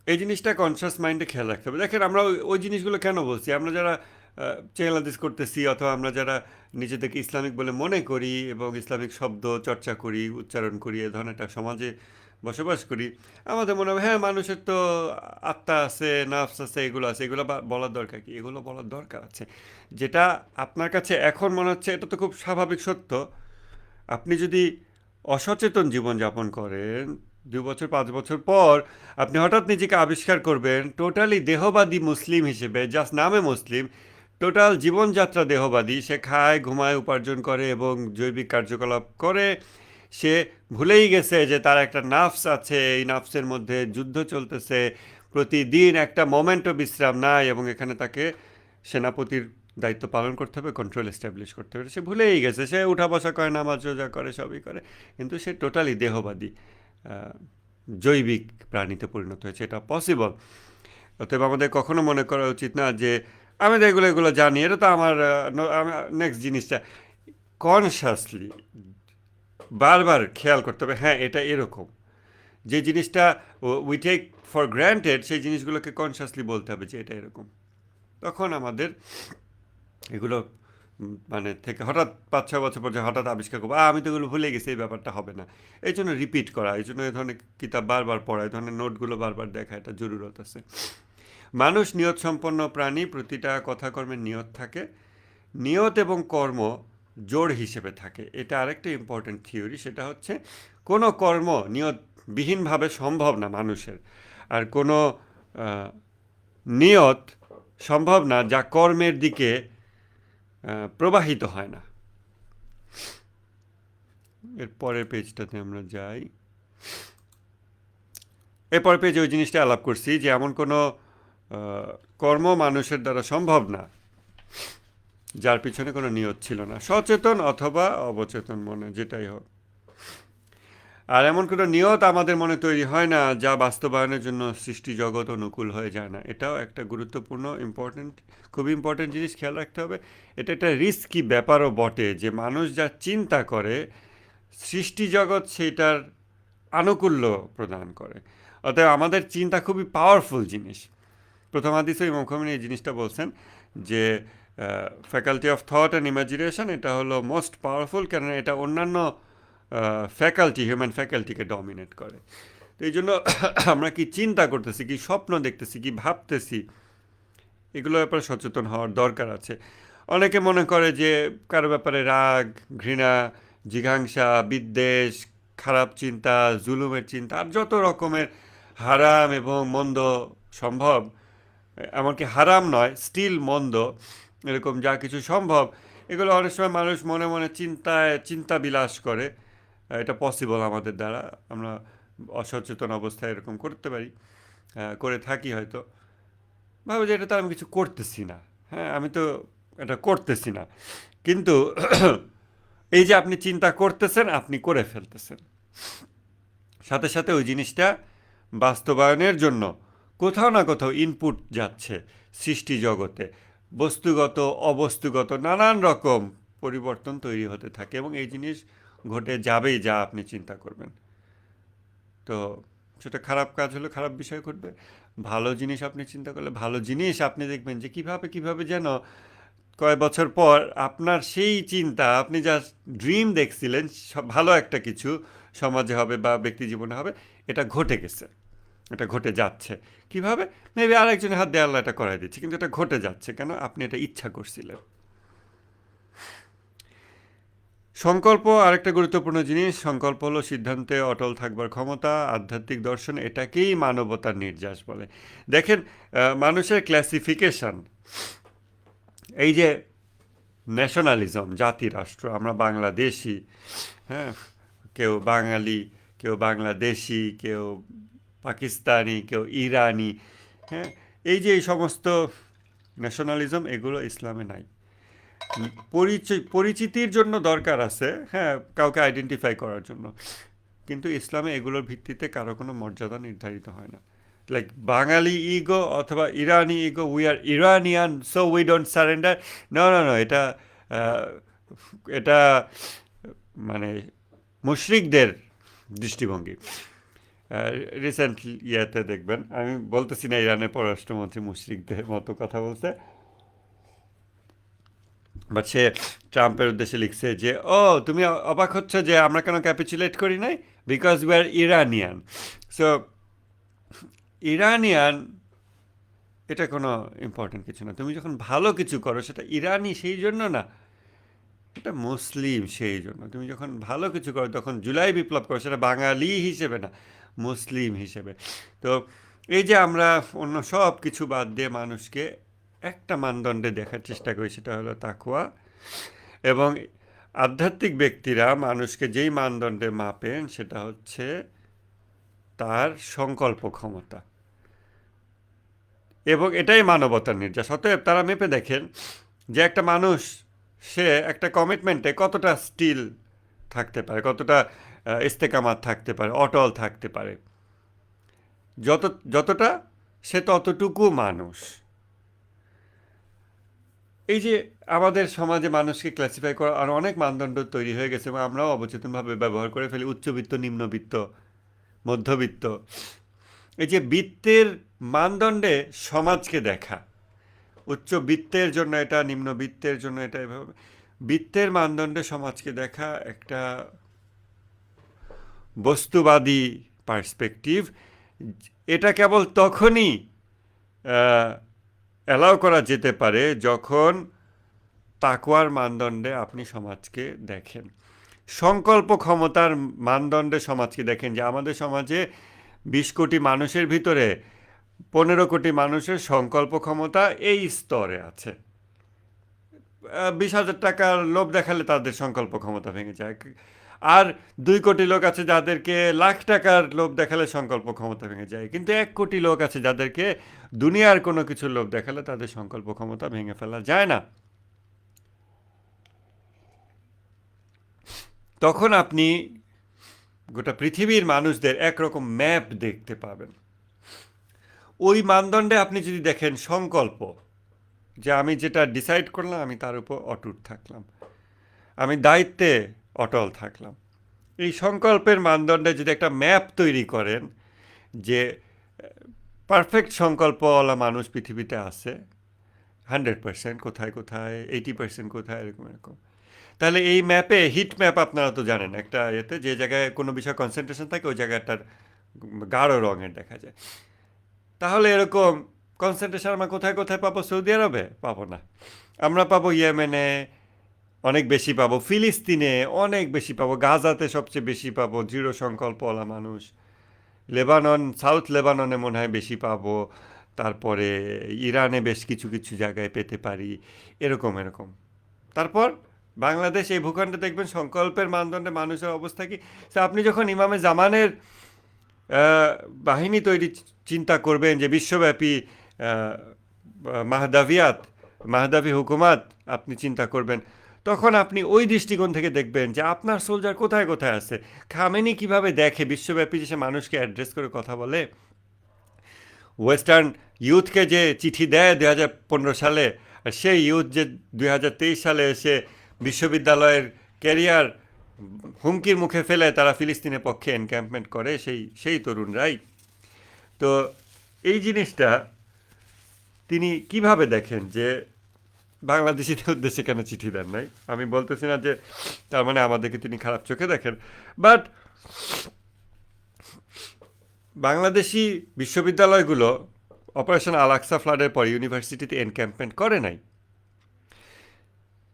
এই জিনিসটা কনসিয়াস মাইন্ডে খেয়াল রাখতে হবে। দেখেন, আমরা ওই জিনিসগুলো কেন বলছি, আমরা যারা চেংলাদিস করতেছি অথবা আমরা যারা নিজেদেরকে ইসলামিক বলে মনে করি এবং ইসলামিক শব্দ চর্চা করি, উচ্চারণ করি, এ ধরনের একটা সমাজে বসবাস করি, আমাদের মনে হয় হ্যাঁ মানুষের তো আত্মা আছে, নাফস আছে, এগুলো আছে, এগুলো বলার দরকার কি? এগুলো বলার দরকার আছে। যেটা আপনার কাছে এখন মনে হচ্ছে এটা তো খুব স্বাভাবিক সত্য, আপনি যদি অসচেতন জীবনযাপন করেন 2 বছর 5 বছর পর আপনি হঠাৎ নিজেকে আবিষ্কার করবেন টোটালি দেহবাদী মুসলিম হিসেবে, জাস্ট নামে মুসলিম, টোটাল জীবনযাত্রা দেহবাদী, সে খায়, ঘুমায়, উপার্জন করে এবং জৈবিক কার্যকলাপ করে। সে ভুলেই গেছে যে তার একটা নাফস আছে, এই নাফসের মধ্যে যুদ্ধ চলতেছে, প্রতিদিন একটা মোমেন্টও বিশ্রাম নাই, এবং এখানে তাকে সেনাপতির দায়িত্ব পালন করতে হবে, কন্ট্রোল এস্টাবলিশ করতে হবে। সে ভুলেই গেছে, সে উঠা বসা করে, নামাজ রোজা করে, সবই করে, কিন্তু সে টোটালি দেহবাদী জৈবিক প্রাণীতে পরিণত হয়েছে। এটা পসিবল। অতএব আমাদের কখনো মনে করা উচিত না যে আমি তো এগুলো জানি, এটা তো আমার নেক্সট জিনিসটা কনসাসলি বারবার খেয়াল করতে হবে, হ্যাঁ এটা এরকম। যে জিনিসটা উই টেক ফর গ্র্যান্টেড, সেই জিনিসগুলোকে কনসাসলি বলতে হবে যে এটা এরকম। তখন আমাদের এগুলো মানে থেকে হঠাৎ 5-6 বছর পর যে হঠাৎ আবিষ্কার করবো আমি তো এগুলো ভুলে গেছি, এই ব্যাপারটা হবে না। এই জন্য রিপিট করা, এই জন্য এই ধরনের কিতাব বারবার পড়া, এই ধরনের নোটগুলো বারবার দেখা, এটা জরুরত আছে। মানুষ নিয়ত সম্পন্ন প্রাণী, প্রতিটা কথাকর্মের নিয়ত থাকে। নিয়ত এবং কর্ম জোড় হিসেবে থাকে, এটা আরেকটা ইম্পর্টেন্ট থিওরি। সেটা হচ্ছে কোনো কর্ম নিয়তবিহীনভাবে সম্ভব না মানুষের, আর কোনো আহ, নিয়ত সম্ভব না যা কর্মের দিকে প্রবাহিত হয় না। এর পরের পেজটাতে আমরা যাই। এরপরের পেজে ওই জিনিসটা আলাপ করছি যে এমন কোনো কর্ম মানুষের দ্বারা সম্ভব না যার পিছনে কোনো নিয়ত ছিল না, সচেতন অথবা অবচেতন মনে, যেটাই হোক। আর এমন কোনো নিয়ত আমাদের মনে তৈরি হয় না যা বাস্তবায়নের জন্য সৃষ্টি জগৎ অনুকূল হয়ে যায় না। এটাও একটা গুরুত্বপূর্ণ খুবই ইম্পর্টেন্ট জিনিস, খেয়াল রাখতে হবে। এটা একটা রিস্কি ব্যাপারও বটে যে মানুষ যা চিন্তা করে সৃষ্টি জগৎ সেটার আনুকূল্য প্রদান করে। অতএব আমাদের চিন্তা খুবই পাওয়ারফুল জিনিস। প্রথম হাদিসে ইমাম খোমেনি এই জিনিসটা বলছেন যে faculty of thought and imagination এটা হলো মোস্ট পাওয়ারফুল, কেননা এটা অন্যান্য হিউম্যান ফ্যাকাল্টিকে ডমিনেট করে। তো এই জন্য আমরা কি চিন্তা করতেছি, কি স্বপ্ন দেখতেছি, কি ভাবতেছি, এগুলোর ব্যাপারে সচেতন হওয়ার দরকার আছে। অনেকে মনে করে যে কারো ব্যাপারে রাগ, ঘৃণা, জিঘাংসা, বিদ্বেষ, খারাপ চিন্তা, জুলুমের চিন্তা আর যত রকমের হারাম এবং মন্দ সম্ভব, এমনকি হারাম নয় স্টিল মন্দ, এরকম যা কিছু সম্ভব, এগুলো অনেক সময় মানুষ মনে মনে চিন্তা বিলাস করে। এটা পসিবল আমাদের দ্বারা, আমরা অসচেতন অবস্থায় এরকম করতে পারি, করে থাকি হয়তো। ভাবো যে এটা তো আমি কিছু করতেছি না, হ্যাঁ আমি তো এটা করতেছি না, কিন্তু এই যে আপনি চিন্তা করতেছেন আপনি করে ফেলতেছেন। সাথে সাথে ওই জিনিসটা বাস্তবায়নের জন্য কোথাও না কোথাও ইনপুট যাচ্ছে সৃষ্টি জগতে, বস্তুগত অবস্তুগত নানান রকম পরিবর্তন তৈরি হতে থাকে, এবং এই জিনিস ঘটে যাবেই যা আপনি চিন্তা করবেন। তো সেটা খারাপ কাজ হলে খারাপ বিষয় ঘটবে, ভালো জিনিস আপনি চিন্তা করলে ভালো জিনিস আপনি দেখবেন যে কিভাবে যেন কয়েক বছর পর আপনার সেই চিন্তা, আপনি যা ড্রিম দেখছিলেন ভালো একটা কিছু সমাজে হবে বা ব্যক্তি জীবনে হবে, এটা ঘটে গেছে, এটা ঘটে যাচ্ছে। কিভাবে? মেবি আরেকজনের হাত দিয়ে আল্লাহ এটা করাই দিচ্ছে, কিন্তু এটা ঘটে যাচ্ছে কেন? আপনি এটা ইচ্ছা করছিলেন। সংকল্প আরেকটা গুরুত্বপূর্ণ জিনিস। সংকল্প হলো সিদ্ধান্তে অটল থাকবার ক্ষমতা। আধ্যাত্মিক দর্শন এটাকেই মানবতার নির্যাস বলে। দেখেন মানুষের ক্লাসিফিকেশন, এই যে ন্যাশনালিজম, জাতি রাষ্ট্র, আমরা বাংলাদেশি, হ্যাঁ, কেউ বাঙালি, কেউ বাংলাদেশি, কেউ পাকিস্তানি, কেউ ইরানি, হ্যাঁ, এই যে এই সমস্ত ন্যাশনালিজম, এগুলো ইসলামে নাই। পরিচিতির জন্য দরকার আছে, হ্যাঁ, কাউকে আইডেন্টিফাই করার জন্য, কিন্তু ইসলামে এগুলোর ভিত্তিতে কারো কোনো মর্যাদা নির্ধারিত হয় না। লাইক বাঙালি ইগো অথবা Irani ego, we are Iranian so we don't surrender, না, এটা মানে মুশরিকদের দৃষ্টিভঙ্গি। রিসেন্ট ইয়েতে দেখবেন, আমি বলতেছি না ইরানের পররাষ্ট্রমন্ত্রী মুশরিকদের মতো কথা বলছে, বাট সে ট্রাম্পের উদ্দেশ্যে লিখছে যে তুমি অবাক হচ্ছে যে আমরা কেন ক্যাপিচুলেট করি নাই, because we are Iranian. So Iranian এটা কোনো ইম্পর্টেন্ট কিছু না। তুমি যখন ভালো কিছু করো সেটা ইরানি সেই জন্য না, এটা মুসলিম সেই জন্য। তুমি যখন ভালো কিছু করো, তখন জুলাই বিপ্লব করো, সেটা বাঙালি হিসেবে না, মুসলিম হিসেবে। তো এই যে আমরা অন্য সব কিছু বাদ দিয়ে মানুষকে একটা মানদণ্ডে দেখার চেষ্টা করি, সেটা হলো তাকওয়া। এবং আধ্যাত্মিক ব্যক্তিরা মানুষকে যেই মানদণ্ডে মাপেন সেটা হচ্ছে তার সংকল্প ক্ষমতা, এবং এটাই মানবতার নির্যাস। অতএব তারা মেপে দেখেন যে একটা মানুষ সে একটা কমিটমেন্টে কতটা স্টিল থাকতে পারে, কতটা ইস্তেকামাত থাকতে পারে, অটল থাকতে পারে। যতটা সে ততটুকু মানুষ। এই যে আমাদের সমাজে মানুষকে ক্লাসিফাই করা আর অনেক মানদণ্ড তৈরি হয়ে গেছে, এবং আমরাও অবচেতনভাবে ব্যবহার করে ফেলি, উচ্চবিত্ত, নিম্নবিত্ত, মধ্যবিত্ত। এই যে বৃত্তের মানদণ্ডে সমাজকে দেখা, উচ্চবিত্তের জন্য এটা, নিম্নবিত্তের জন্য এটা, এভাবে বিত্তের মানদণ্ডে সমাজকে দেখা একটা বস্তুবাদী পার্সপেক্টিভ। এটা কেবল তখনই অ্যালাউ করা যেতে পারে যখন তাকওয়ার মানদণ্ডে আপনি সমাজকে দেখেন, সংকল্প ক্ষমতার মানদণ্ডে সমাজকে দেখেন, যে আমাদের সমাজে 20 কোটি মানুষের ভিতরে 15 কোটি মানুষের সংকল্প ক্ষমতা এই স্তরে আছে। 20,000 টাকার লোভ দেখালে তাদের সংকল্প ক্ষমতা ভেঙে যায়। আর 2 কোটি লোক আছে যাদেরকে লাখ টাকার লোভ দেখালে সংকল্প ক্ষমতা ভেঙে যায়। কিন্তু 1 কোটি লোক আছে যাদেরকে দুনিয়ার কোনো কিছুর লোভ দেখালে তাদের সংকল্প ক্ষমতা ভেঙে ফেলা যায় না। তখন আপনি গোটা পৃথিবীর মানুষদের একরকম ম্যাপ দেখতে পাবেন। ওই মানদণ্ডে আপনি যদি দেখেন সংকল্প, যে আমি যেটা ডিসাইড করলাম আমি তার উপর অটুট থাকলাম, আমি দায়িত্বে অটল থাকলাম, এই সংকল্পের মানদণ্ডে যদি একটা ম্যাপ তৈরি করেন যে পারফেক্ট সংকল্পওয়ালা মানুষ পৃথিবীতে আছে 100%, কোথায় কোথায় 80% কোথায়, এরকম এরকম, তাহলে এই ম্যাপে, হিট ম্যাপ আপনারা তো জানেন, একটা এতে যে জায়গায় কোনো বিষয় কনসেন্ট্রেশন থাকে ওই জায়গাটার গাঢ় রঙের দেখা যায়। তাহলে এরকম কনসেন্ট্রেশন আমরা কোথায় কোথায় পাবো? সৌদি আরবে পাবো না, আমরা পাবো ইয়েমেনে অনেক বেশি পাবো, ফিলিস্তিনে অনেক বেশি পাবো, গাজাতে সবচেয়ে বেশি পাবো দৃঢ় সংকল্পওয়ালা মানুষ, লেবানন, সাউথ লেবাননে মনে হয় বেশি পাবো, তারপরে ইরানে বেশ কিছু কিছু জায়গায় পেতে পারি, এরকম এরকম। তারপর বাংলাদেশ, এই ভূখণ্ডে দেখবেন সংকল্পের মানদণ্ডে মানুষের অবস্থা কি। আপনি যখন ইমামে জামানের বাহিনী তৈরি চিন্তা করবেন, যে বিশ্বব্যাপী মাহদাভি হুকুমাত আপনি চিন্তা করবেন, তখন আপনি ওই দৃষ্টিকোণ থেকে দেখবেন যে আপনার সোলজার কোথায় কোথায় আছে। খামেনি কিভাবে দেখে বিশ্বব্যাপী যে সে মানুষকে অ্যাড্রেস করে কথা বলে, ওয়েস্টার্ন ইউথকে যে চিঠি দেয় 2015 সালে, আর সেই ইউথ যে 2023 সালে এসে বিশ্ববিদ্যালয়ের ক্যারিয়ার হুমকির মুখে ফেলে তারা ফিলিস্তিনের পক্ষে এনক্যাম্পমেন্ট করে, সেই তরুণরাই। তো এই জিনিসটা তিনি কিভাবে দেখেন, যে বাংলাদেশিদের উদ্দেশ্যে কেন চিঠি দেন নাই? আমি বলতেছি না যে তার মানে আমাদেরকে তিনি খারাপ চোখে দেখেন, বাট বাংলাদেশি বিশ্ববিদ্যালয়গুলো অপারেশন আল আকসা ফ্লাডের পর ইউনিভার্সিটিতে এনক্যাম্পমেন্ট করে নাই,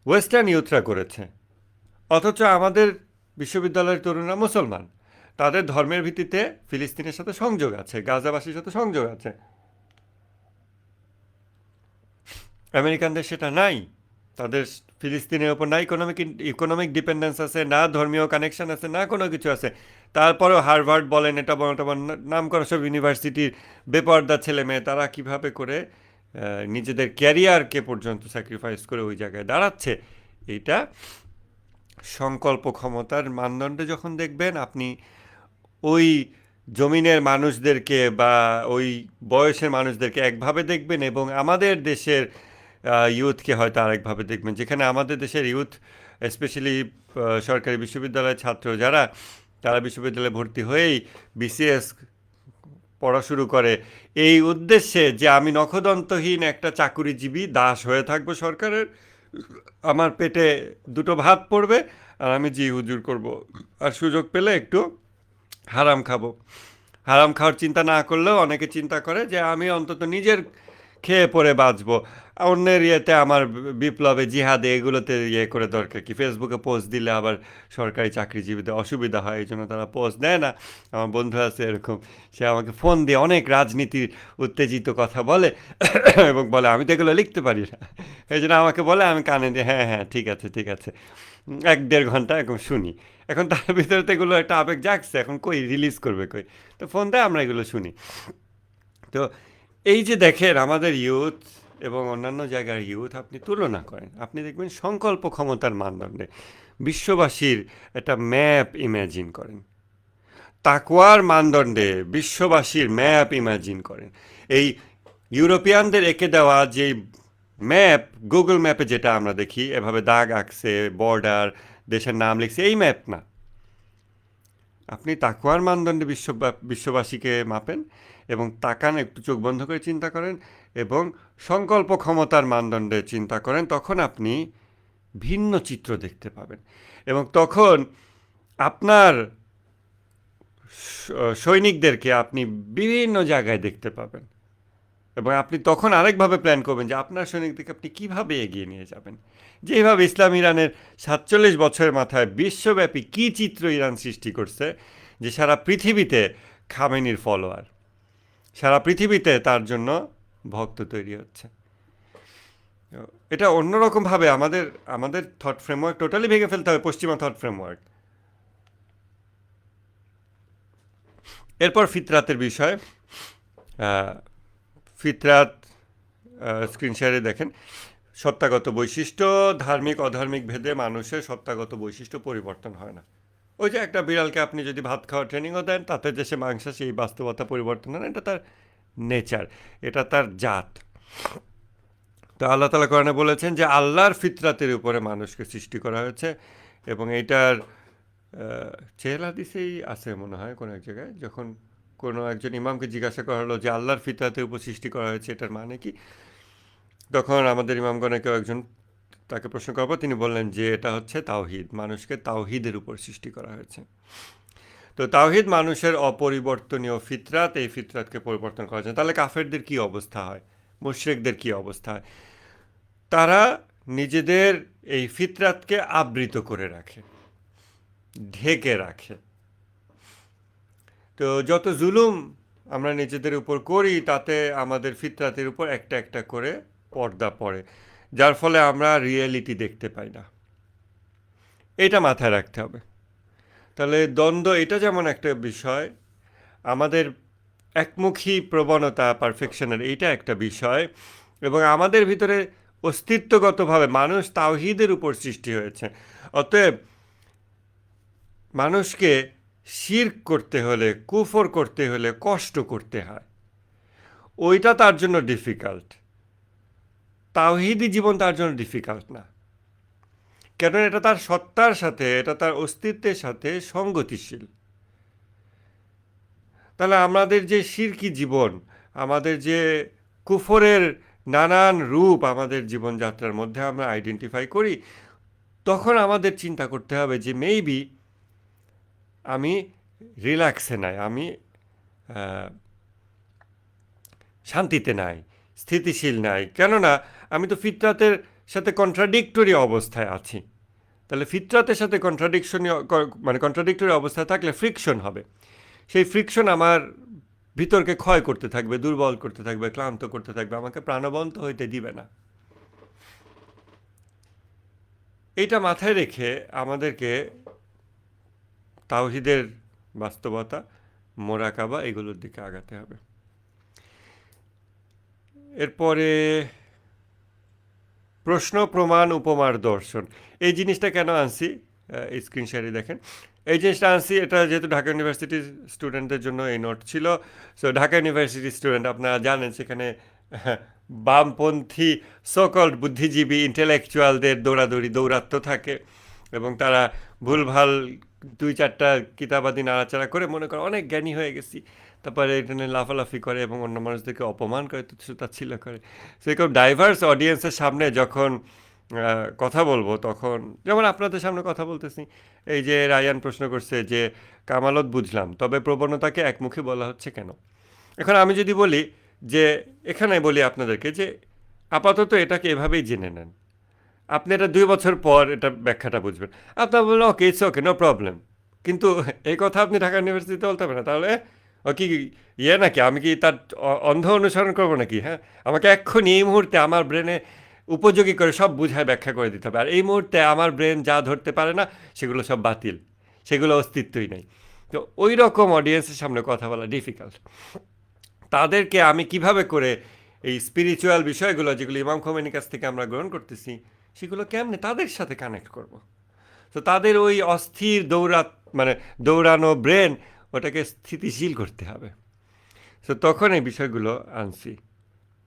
ওয়েস্টার্ন ইউথরা করেছে। অথচ আমাদের বিশ্ববিদ্যালয়ের তরুণরা মুসলমান, তাদের ধর্মের ভিত্তিতে ফিলিস্তিনের সাথে সংযোগ আছে, গাজাবাসীর সাথে সংযোগ আছে। আমেরিকানদের সেটা নাই, তাদের ফিলিস্তিনের ওপর না ইকোনমিক ডিপেন্ডেন্স আছে, না ধর্মীয় কানেকশন আছে, না কোনো কিছু আছে। তারপরেও হার্ভার্ড বলেন, এটা নাম করা সব ইউনিভার্সিটির বেপর্দা ছেলে মেয়ে, তারা কীভাবে করে নিজেদের ক্যারিয়ারকে পর্যন্ত স্যাক্রিফাইস করে ওই জায়গায় দাঁড়াচ্ছে। এইটা সংকল্প ক্ষমতার মানদণ্ডে যখন দেখবেন, আপনি ওই জমিনের মানুষদেরকে বা ওই বয়সের মানুষদেরকে একভাবে দেখবেন, এবং আমাদের দেশের ইউথকে হয়তো আরেকভাবে দেখবেন। যেখানে আমাদের দেশের ইউথ, স্পেশালি সরকারি বিশ্ববিদ্যালয়ের ছাত্র যারা, তারা বিশ্ববিদ্যালয়ে ভর্তি হয়েই বিসিএস পড়া শুরু করে এই উদ্দেশ্যে যে আমি নখদন্তহীন একটা চাকুরিজীবী দাস হয়ে থাকবো সরকারের, আমার পেটে দুটো ভাত পড়বে আর আমি জি হুজুর করব, আর সুযোগ পেলে একটু হারাম খাবো। হারাম খাওয়ার চিন্তা না করলেও অনেকে চিন্তা করে যে আমি অন্তত নিজের খেয়ে পরে বাঁচবো, অন্যের ইয়েতে আমার বিপ্লবে, জিহাদে, এগুলোতে ইয়ে করে দরকার কি? ফেসবুকে পোস্ট দিলে আবার সরকারি চাকরিজীবীদের অসুবিধা হয়, এই জন্য তারা পোস্ট দেয় না। আমার বন্ধু আছে এরকম, সে আমাকে ফোন দিয়ে অনেক রাজনীতির উত্তেজিত কথা বলে এবং বলে আমি তো এগুলো লিখতে পারি না, এই জন্য আমাকে বলে, আমি কানে দিয়ে হ্যাঁ হ্যাঁ ঠিক আছে ঠিক আছে 1-1.5 ঘন্টা এখন শুনি। এখন তার ভিতরে তো এগুলো একটা আবেগ জাগছে, এখন কই রিলিজ করবে কই, তো ফোন দেয়, আমরা এগুলো শুনি। তো এই যে দেখেন আমাদের ইউথ এবং অন্যান্য জায়গার ইউথ আপনি তুলনা করেন, আপনি দেখবেন সংকল্প ক্ষমতার মানদণ্ডে বিশ্ববাসীর একটা ম্যাপ ইম্যাজিন করেন, তাকওয়ার মানদণ্ডে বিশ্ববাসীর ম্যাপ ইম্যাজিন করেন। এই ইউরোপিয়ানদের এঁকে দেওয়া যে ম্যাপ, গুগল ম্যাপে যেটা আমরা দেখি এভাবে দাগ আঁকছে, বর্ডার, দেশের নাম লিখছে, এই ম্যাপ না। আপনি তাকওয়ার মানদণ্ডে বিশ্ববাসীকে মাপেন এবং তাকান, একটু চোখ বন্ধ করে চিন্তা করেন এবং সংকল্প ক্ষমতার মানদণ্ডে চিন্তা করেন, তখন আপনি ভিন্ন চিত্র দেখতে পাবেন। এবং তখন আপনার সৈনিকদেরকে আপনি বিভিন্ন জায়গায় দেখতে পাবেন এবং আপনি তখন আরেকভাবে প্ল্যান করবেন যে আপনার সৈনিকদেরকে আপনি কীভাবে এগিয়ে নিয়ে যাবেন। যেভাবে ইসলাম ইরানের ৪৭ বছরের মাথায় বিশ্বব্যাপী কী চিত্র ইরান সৃষ্টি করছে, যে সারা পৃথিবীতে খামেনির ফলোয়ার, সারা পৃথিবীতে তার জন্য ভক্ত তৈরি হচ্ছে। এটা অন্যরকমভাবে আমাদের আমাদের থট ফ্রেমওয়ার্ক টোটালি ভেঙে ফেলতে হবে, পশ্চিমা থট ফ্রেমওয়ার্ক। এরপর ফিতরাতের বিষয়। ফিতরাত স্ক্রিন শেয়ারে দেখেন, সত্তাগত বৈশিষ্ট্য, ধার্মিক অধার্মিক ভেদে মানুষের সত্তাগত বৈশিষ্ট্য পরিবর্তন হয় না। ওই যে একটা বিড়ালকে আপনি যদি ভাত খাওয়ার ট্রেনিংও দেন, তাতে যে সে মাংস, সেই বাস্তবতা পরিবর্তন হয় না, এটা তার নেচার, এটা তার জাত। তো আল্লাহ তাআলা কোরআনে বলেছেন যে আল্লাহর ফিতরাতের উপরে মানুষকে সৃষ্টি করা হয়েছে, এবং এইটার চেহেল হাদিসেই আছে মনে হয় কোনো এক জায়গায়, যখন কোনো একজন ইমামকে জিজ্ঞাসা করা হলো যে আল্লাহর ফিতরাতের উপর সৃষ্টি করা হয়েছে, এটার মানে কি? তখন আমাদের ইমামগণে কেউ একজন তাকে প্রশ্ন করার পর তিনি বললেন যে এটা হচ্ছে তাওহিদ, মানুষকে তাওহিদের উপর সৃষ্টি করা হয়েছে। তো তাওহিদ মানুষের অপরিবর্তনীয় ফিতরাত, এই ফিতরাতকে পরিবর্তন করা যায়। তাহলে কাফেরদের কি অবস্থা হয়, মুশরিকদের কি অবস্থা হয়? তারা নিজেদের এই ফিতরাতকে আবৃত করে রাখে, ঢেকে রাখে। তো যত জুলুম আমরা নিজেদের উপর করি, তাতে আমাদের ফিতরাতের উপর একটা একটা করে পর্দা পড়ে, যার ফলে আমরা রিয়েলিটি দেখতে পাই না। এটা মাথায় রাখতে হবে। তাহলে দ্বন্দ্ব, এটা যেমন একটা বিষয়, আমাদের একমুখী প্রবণতা পারফেকশনের, এইটা একটা বিষয়, এবং আমাদের ভিতরে অস্তিত্বগতভাবে মানুষ তাওহীদের উপর সৃষ্টি হয়েছে। অতএব মানুষকে শিরক করতে হলে, কুফর করতে হলে কষ্ট করতে হয়, ওইটা তার জন্য ডিফিকাল্ট। তাওহীদি জীবন তার জন্য ডিফিকাল্ট না, কেন এটা তার সত্তার সাথে, এটা তার অস্তিত্বের সাথে সঙ্গতিশীল। তাহলে আমাদের যে শিরকি জীবন, আমাদের যে কুফরের নানান রূপ আমাদের জীবনযাত্রার মধ্যে আমরা আইডেন্টিফাই করি, তখন আমাদের চিন্তা করতে হবে যে মেবি আমি রিল্যাক্সে নাই, আমি শান্তিতে নাই, স্থিতিশীল নাই, কেননা আমি তো ফিতরাতের সাথে কন্ট্রাডিক্টরি অবস্থায় আছি। তাহলে ফিতরাতের সাথে কন্ট্রাডিক্টরি অবস্থায় থাকলে ফ্রিকশন হবে। সেই ফ্রিকশন আমার ভিতরকে ক্ষয় করতে থাকবে, দুর্বল করতে থাকবে, ক্লান্ত করতে থাকবে, আমাকে প্রাণবন্ত হইতে দিবে না। এইটা মাথায় রেখে আমাদেরকে তাওহীদের বাস্তবতা, মোরাকাবা, এগুলোর দিকে আগাতে হবে। এরপরে প্রশ্ন, প্রমাণ, উপমার দর্শন, এই জিনিসটা কেন আনছি, এই স্ক্রিন শেয়ারে দেখেন। এই জিনিসটা আনছি, এটা যেহেতু ঢাকা ইউনিভার্সিটির স্টুডেন্টদের জন্য এই নোট ছিল। সো ঢাকা ইউনিভার্সিটির স্টুডেন্ট, আপনারা জানেন সেখানে বামপন্থী সকল্ড বুদ্ধিজীবী ইন্টেলেকচুয়ালদের দৌরাত্ম্য থাকে, এবং তারা ভুলভাল 2-4টা কিতাবাদি নাড়াচাড়া করে মনে করে অনেক জ্ঞানী হয়ে গেছি, তারপরে এটা নিয়ে লাফালাফি করে এবং অন্য মানুষদেরকে অপমান করে, তুচ্ছ-তাচ্ছিল্য করে। সেরকম ডাইভার্স অডিয়েন্সের সামনে যখন কথা বলবো, তখন যেমন আপনাদের সামনে কথা বলতেছি, এই যে রায়ান প্রশ্ন করছে যে কামালত বুঝলাম, তবে প্রবণতাকে একমুখী বলা হচ্ছে কেন? এখন আমি যদি বলি যে, এখানে বলি আপনাদেরকে যে আপাতত এটাকে এভাবেই জেনে নেন, আপনি এটা 2 বছর পর এটা ব্যাখ্যাটা বুঝবেন, আপনার বললেন ওকে, ইটস ওকে, নো প্রবলেম। কিন্তু এই কথা আপনি ঢাকা ইউনিভার্সিটিতে বলতে পারেন না। তাহলে ও কি ইয়ে নাকি, আমি কি তার অন্ধ অনুসরণ করবো নাকি? হ্যাঁ, আমাকে এক্ষুনি এই মুহূর্তে আমার ব্রেনে উপযোগী করে সব বুঝায় ব্যাখ্যা করে দিতে হবে, আর এই মুহূর্তে আমার ব্রেন যা ধরতে পারে না সেগুলো সব বাতিল, সেগুলো অস্তিত্বই নেই। তো ওই রকম অডিয়েন্সের সামনে কথা বলা ডিফিকাল্ট। তাদেরকে আমি কিভাবে করে এই স্পিরিচুয়াল বিষয়গুলো, যেগুলো ইমাম খোমেনির কাছ থেকে আমরা গ্রহণ করতেছি, সেগুলো কেমনে তাদের সাথে কানেক্ট করব? তো তাদের ওই অস্থির দৌড়ানো ব্রেন, ওটাকে স্থিতিশীল করতে হবে। তো তখন এই বিষয়গুলো আনছি।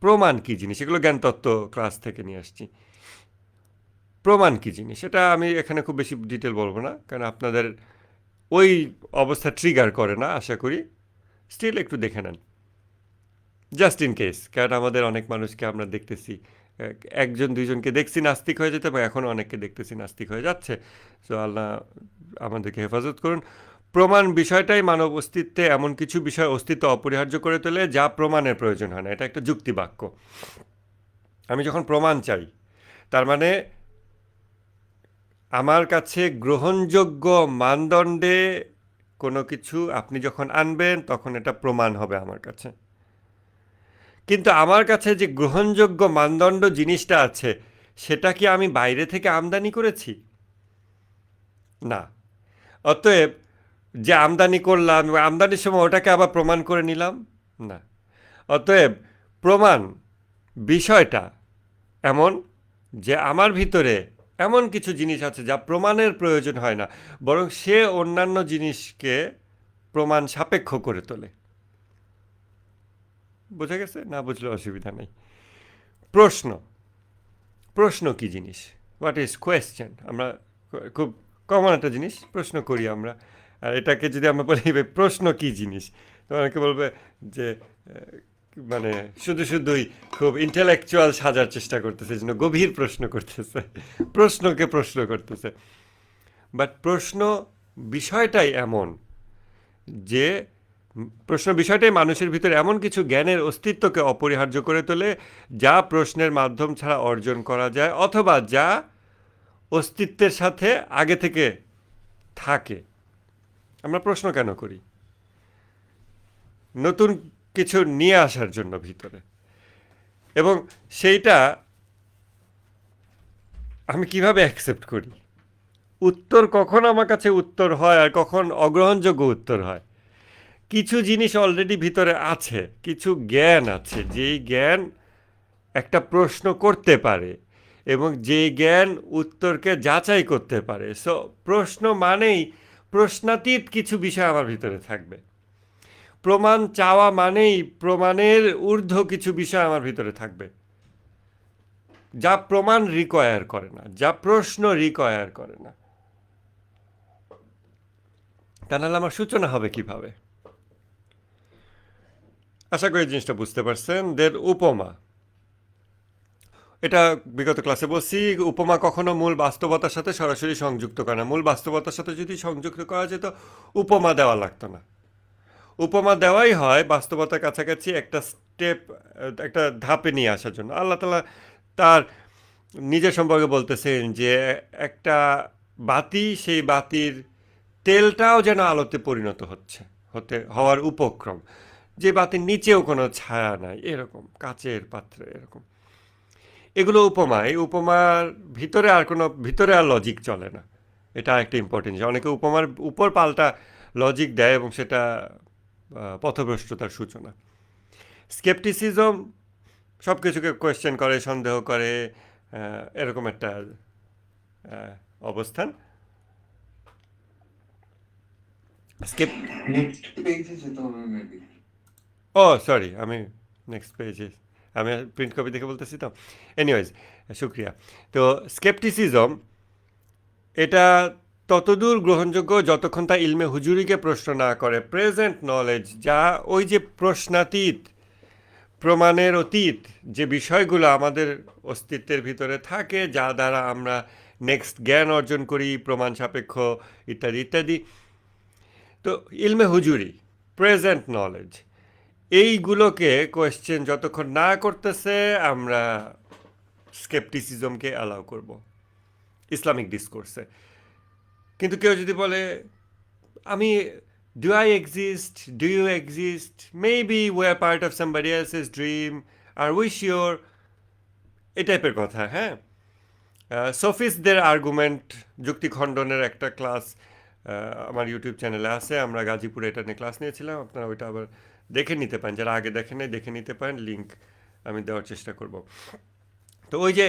প্রমাণ কী জিনিস, এগুলো জ্ঞানতত্ত্ব ক্লাস থেকে নিয়ে আসছি। প্রমাণ কী জিনিস, এটা আমি এখানে খুব বেশি ডিটেল বলবো না, কারণ আপনাদের ওই অবস্থা ট্রিগার করে না আশা করি। স্টিল একটু দেখে নেন। জাস্ট ইন কেস, কারণ আমাদের অনেক মানুষকে আমরা দেখতেছি, একজন দুইজনকে দেখছি নাস্তিক হয়ে যেতে, এবং এখন অনেককে দেখতেছি নাস্তিক হয়ে যাচ্ছে। সো আল্লাহ আমাদেরকে হেফাজত করুন। প্রমাণ বিষয়টাই মানব অস্তিত্বে এমন কিছু বিষয় অস্তিত্ব অপরিহার্য করে তোলে যা প্রমাণের প্রয়োজন হয় না। এটা একটা যুক্তি বাক্য। আমি যখন প্রমাণ চাই, তার মানে আমার কাছে গ্রহণযোগ্য মানদণ্ডে কোনো কিছু আপনি যখন আনবেন, তখন এটা প্রমাণ হবে আমার কাছে। কিন্তু আমার কাছে যে গ্রহণযোগ্য মানদণ্ড জিনিসটা আছে, সেটা কি আমি বাইরে থেকে আমদানি করেছি? না। অতএব যে আমদানি করলাম, আমদানির সময় ওটাকে আবার প্রমাণ করে নিলাম? না। অতএব প্রমাণ বিষয়টা এমন যে আমার ভিতরে এমন কিছু জিনিস আছে যা প্রমাণের প্রয়োজন হয় না, বরং সে অন্যান্য জিনিসকে প্রমাণ সাপেক্ষ করে তোলে। বোঝা গেছে? না বুঝলে অসুবিধা নেই। প্রশ্ন প্রশ্ন কি জিনিস? What is question? আমরা খুব কমন একটা জিনিস প্রশ্ন করি আমরা। আর এটাকে যদি আমরা বলি প্রশ্ন কি জিনিস, তো অনেকে বলবে যে মানে শুধুই খুব ইন্টেলেকচুয়াল সাজার চেষ্টা করতেছে, যেন গভীর প্রশ্ন করতেছে, প্রশ্নকে প্রশ্ন করতেছে। বাট প্রশ্ন বিষয়টাই এমন যে প্রশ্ন বিষয়টাই মানুষের ভিতরে এমন কিছু জ্ঞানের অস্তিত্বকে অপরিহার্য করে তোলে যা প্রশ্নের মাধ্যম ছাড়া অর্জন করা যায়, অথবা যা অস্তিত্বের সাথে আগে থেকে থাকে। আমরা প্রশ্ন কেন করি? নতুন কিছু নিয়ে আসার জন্য ভিতরে। এবং সেইটা আমি কিভাবে অ্যাকসেপ্ট করি? উত্তর কখন আমার কাছে উত্তর হয় আর কখন অগ্রহণযোগ্য উত্তর হয়? কিছু জিনিস অলরেডি ভিতরে আছে, কিছু জ্ঞান আছে, যেই জ্ঞান একটা প্রশ্ন করতে পারে এবং যেই জ্ঞান উত্তরকে যাচাই করতে পারে। সো প্রশ্ন মানেই প্রশ্নাতীত কিছু বিষয় আমার ভিতরে থাকবে। প্রমাণ চাওয়া মানেই প্রমাণের ঊর্ধ্ব কিছু বিষয় আমার ভিতরে থাকবে, যা প্রমাণ রিকোয়ার করে না, যা প্রশ্ন রিকোয়ার করে না। তা নাহলে আমার সূচনা হবে কিভাবে? আশা করি জিনিসটা বুঝতে পারছেন। দের উপমা, এটা বিগত ক্লাসে বলছি, উপমা কখনো মূল বাস্তবতার সাথে সরাসরি সংযুক্ত করে না। মূল বাস্তবতার সাথে যদি সংযুক্ত করা যেত, উপমা দেওয়া লাগতো না। উপমা দেওয়াই হয় বাস্তবতার কাছাকাছি একটা স্টেপ, একটা ধাপে নিয়ে আসার জন্য। আল্লাহ তাআলা তার নিজের সম্পর্কে বলতেছেন যে একটা বাতি, সেই বাতির তেলটাও যেন আলোতে পরিণত হওয়ার উপক্রম, যে বাতির নিচেও কোনো ছায়া নাই, এরকম কাচের পাত্রে এরকম। এগুলো উপমা। এই উপমার ভিতরে আর লজিক চলে না। এটা একটা ইম্পর্টেন্ট। অনেকে উপমার উপর পাল্টা লজিক দেয় এবং সেটা পথভ্রষ্টতার সূচনা। স্কেপটিসিজম সব কিছুকে কোয়েশ্চেন করে, সন্দেহ করে, এরকম একটা অবস্থান। নেক্সট পেজে যেতে হবে মেবি। ও সরি, আমি নেক্সট পেজে, আমি প্রিন্ট কপি দেখে বলতেছি তো। এনিওয়েজ, শুক্রিয়া। তো স্কেপটিসিজম এটা ততদূর গ্রহণযোগ্য যতক্ষণ তা ইলমে হুজুরিকে প্রশ্ন না করে। প্রেজেন্ট নলেজ, যা ওই যে প্রশ্নাতীত, প্রমাণের অতীত যে বিষয়গুলো আমাদের অস্তিত্বের ভিতরে থাকে, যা দ্বারা আমরা নেক্সট জ্ঞান অর্জন করি, প্রমাণ সাপেক্ষ ইত্যাদি ইত্যাদি। তো ইলমে হুজুরি, প্রেজেন্ট নলেজ, এইগুলোকে কোয়েশ্চেন যতক্ষণ না করতেছে, আমরা স্কেপটিসিজমকে অ্যালাউ করব ইসলামিক ডিসকোর্সে। কিন্তু কেউ যদি বলে আমি, do I exist, do you exist, maybe we are part of somebody else's dream, are we sure, এই টাইপের কথা। হ্যাঁ, সফিস্টদের আর্গুমেন্ট, যুক্তি খণ্ডনের একটা ক্লাস আমার ইউটিউব চ্যানেলে আছে। আমরা গাজীপুরে এটা নিয়ে ক্লাস নিয়েছিলাম, আপনারা ওইটা আবার দেখে নিতে পারেন, যারা আগে দেখেন নাই দেখে নিতে পারেন, লিঙ্ক আমি দেওয়ার চেষ্টা করব। তো ওই যে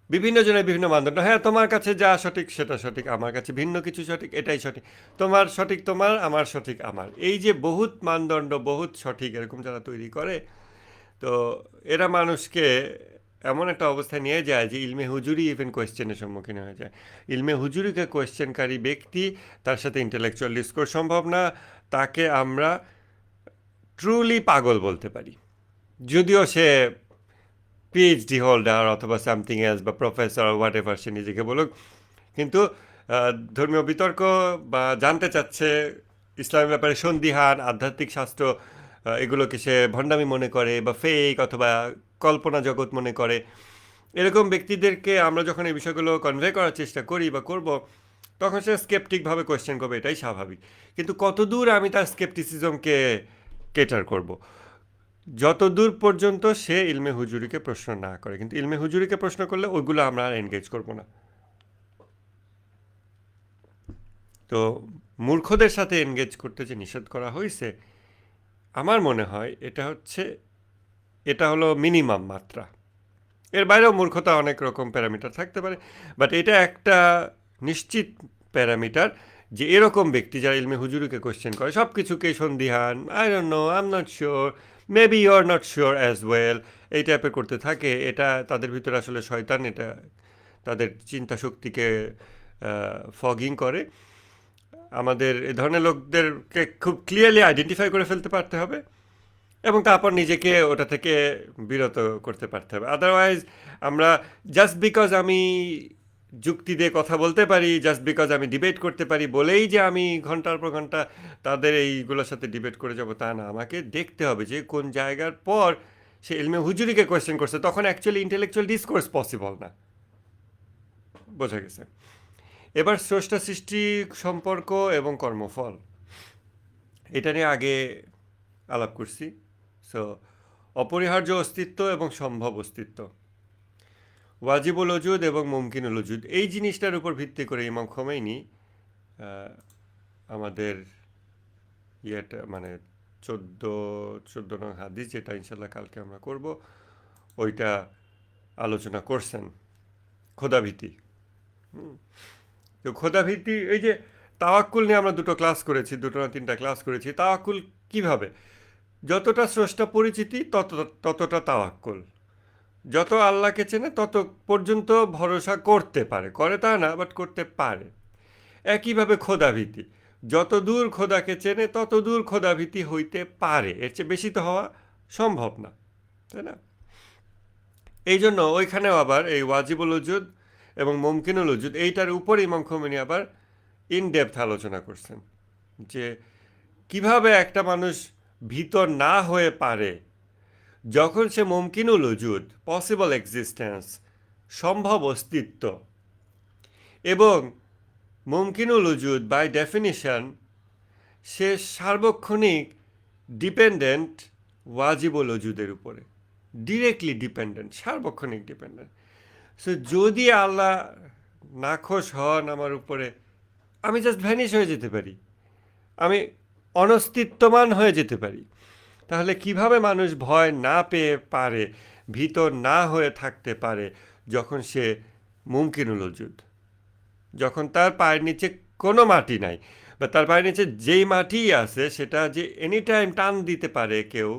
বিভিন্ন জনের বিভিন্ন মানদণ্ড, হ্যাঁ তোমার কাছে যা সঠিক সেটা সঠিক, আমার কাছে ভিন্ন কিছু সঠিক, এটাই সঠিক, তোমার সঠিক তোমার, আমার সঠিক আমার, এই যে বহুত মানদণ্ড, বহুত সঠিক, এরকম যারা তৈরি করে, তো এরা মানুষকে এমন একটা অবস্থায় নিয়ে যায় যে ইলমে হুজুরি ইভেন কোয়েশ্চেনের সম্মুখীন হয়ে যায়। ইলমে হুজুরিকে কোয়েশ্চেনকারী ব্যক্তি, তার সাথে ইন্টেলেকচুয়াল ডিসকোর্স সম্ভব না, তাকে আমরা ট্রুলি পাগল বলতে পারি। যদিও সে পিএইচডি হোল্ডার অথবা সামথিং এলস বা প্রফেসর হোয়াট এভার সে নিজেকে বলুক, কিন্তু ধর্মীয় বিতর্ক বা জানতে চাচ্ছে ইসলামের ব্যাপারে সন্দিহান, আধ্যাত্মিক শাস্ত্র এগুলোকে সে ভণ্ডামি মনে করে বা ফেক অথবা কল্পনা জগৎ মনে করে, এরকম ব্যক্তিদেরকে আমরা যখন এই বিষয়গুলো কনভে করার চেষ্টা করি বা করব, তখন সে স্কেপটিকভাবে কোয়েশ্চেন করবে, এটাই স্বাভাবিক। কিন্তু কতদূর আমি তার স্কেপটিসিজমকে কেটার করব? যতদূর পর্যন্ত সে ইলমে হুজুরিকে প্রশ্ন না করে। কিন্তু ইলমে হুজুরিকে প্রশ্ন করলে ওইগুলো আমরা আর এনগেজ করব না। তো মূর্খদের সাথে এনগেজ করতে যে নিষেধ করা হয়েছে, আমার মনে হয় এটা হলো মিনিমাম মাত্রা। এর বাইরেও মূর্খতা অনেক রকম প্যারামিটার থাকতে পারে, বাট এটা একটা নিশ্চিত প্যারামিটার যে এরকম ব্যক্তি যারা ইলমে হুজুরিকে কোয়েশ্চেন করে, সব কিছুকেই সন্দিহান, I don't know, I am not sure, maybe you are not sure as well, এই টাইপের করতে থাকে, এটা তাদের ভিতরে আসলে শয়তান, এটা তাদের চিন্তা শক্তিকে ফগিং করে। আমাদের এ ধরনের লোকদেরকে খুব ক্লিয়ারলি আইডেন্টিফাই করে ফেলতে পারতে হবে এবং তারপর নিজেকে ওটা থেকে বিরত করতে পারতে হবে। আদারওয়াইজ আমরা জাস্ট বিকজ আমি যুক্তি দিয়ে কথা বলতে পারি, জাস্ট বিকজ আমি ডিবেট করতে পারি বলেই যে আমি ঘন্টার পর ঘন্টা তাদের এইগুলোর সাথে ডিবেট করে যাব তা না। আমাকে দেখতে হবে যে কোন জায়গার পর সে ইলমে হুজুরিকে কোয়েশ্চেন করছে, তখন অ্যাকচুয়ালি ইন্টেলেকচুয়াল ডিসকোর্স পসিবল না। বোঝা গেছে? এবার স্রষ্টা সৃষ্টি সম্পর্ক এবং কর্মফল, এটা নিয়ে আগে আলাপ করছি। সো অপরিহার্য অস্তিত্ব এবং সম্ভব অস্তিত্ব, ওয়াজিবুল ওজুদ এবং মুমকিনুল ওজুদ, এই জিনিসটার উপর ভিত্তি করে ইমাম খোমেনি আমাদের ইয়েটা মানে 14 নং হাদিস, যেটা ইনশাল্লাহ কালকে আমরা করব, ওইটা আলোচনা করছেন। খোদাভীতি, তো খোদাভীতি, এই যে তাওয়াক্কুল নিয়ে আমরা 2টো ক্লাস করেছি, 2টো না 3টা ক্লাস করেছি। তাওয়াক্কুল কিভাবে? যতটা স্রষ্টা পরিচিতি ততটা তাওয়াক্কুল। যত আল্লাহকে চেনে তত পর্যন্ত ভরসা করতে পারে, করে তা না, বাট করতে পারে। একইভাবে খোদাভীতি, যত দূর খোদাকে চেনে তত দূর খোদাভীতি হইতে পারে, এর চেয়ে বেশি তো হওয়া সম্ভব না, তাই না? এই জন্য ওইখানেও আবার এই ওয়াজিবুল ওজুদ এবং মুমকিনুল ওজুদ, এইটার উপর ইমাম খোমেনি আবার ইন ডেপথ আলোচনা করছেন যে কিভাবে একটা মানুষ ভীত না হয়ে পারে যখন সে মুমকিনুল ওজুদ, পসিবল এক্সিস্টেন্স, সম্ভব অস্তিত্ব, এবং মুমকিনুল ওজুদ বাই ডেফিনিশন সে সার্বক্ষণিক ডিপেন্ডেন্ট ওয়াজিবুল ওজুদের উপরে, ডিরেক্টলি ডিপেন্ডেন্ট, সার্বক্ষণিক ডিপেন্ডেন্ট। সো যদি আল্লাহ নাখোশ হন আমার উপরে, আমি জাস্ট ভ্যানিশ হয়ে যেতে পারি, আমি অনস্তিত্বমান হয়ে যেতে পারি। তাহলে কিভাবে মানুষ ভয় না পেয়ে পারে, ভীত না হয়ে থাকতে পারে যখন সে মুমকিনুল ওজুদ, যখন তার পায়ের নিচে কোনো মাটি নাই, বা তার পায়ের নিচে যেই মাটিই আছে সেটা যে এনি টাইম টান দিতে পারে কেউ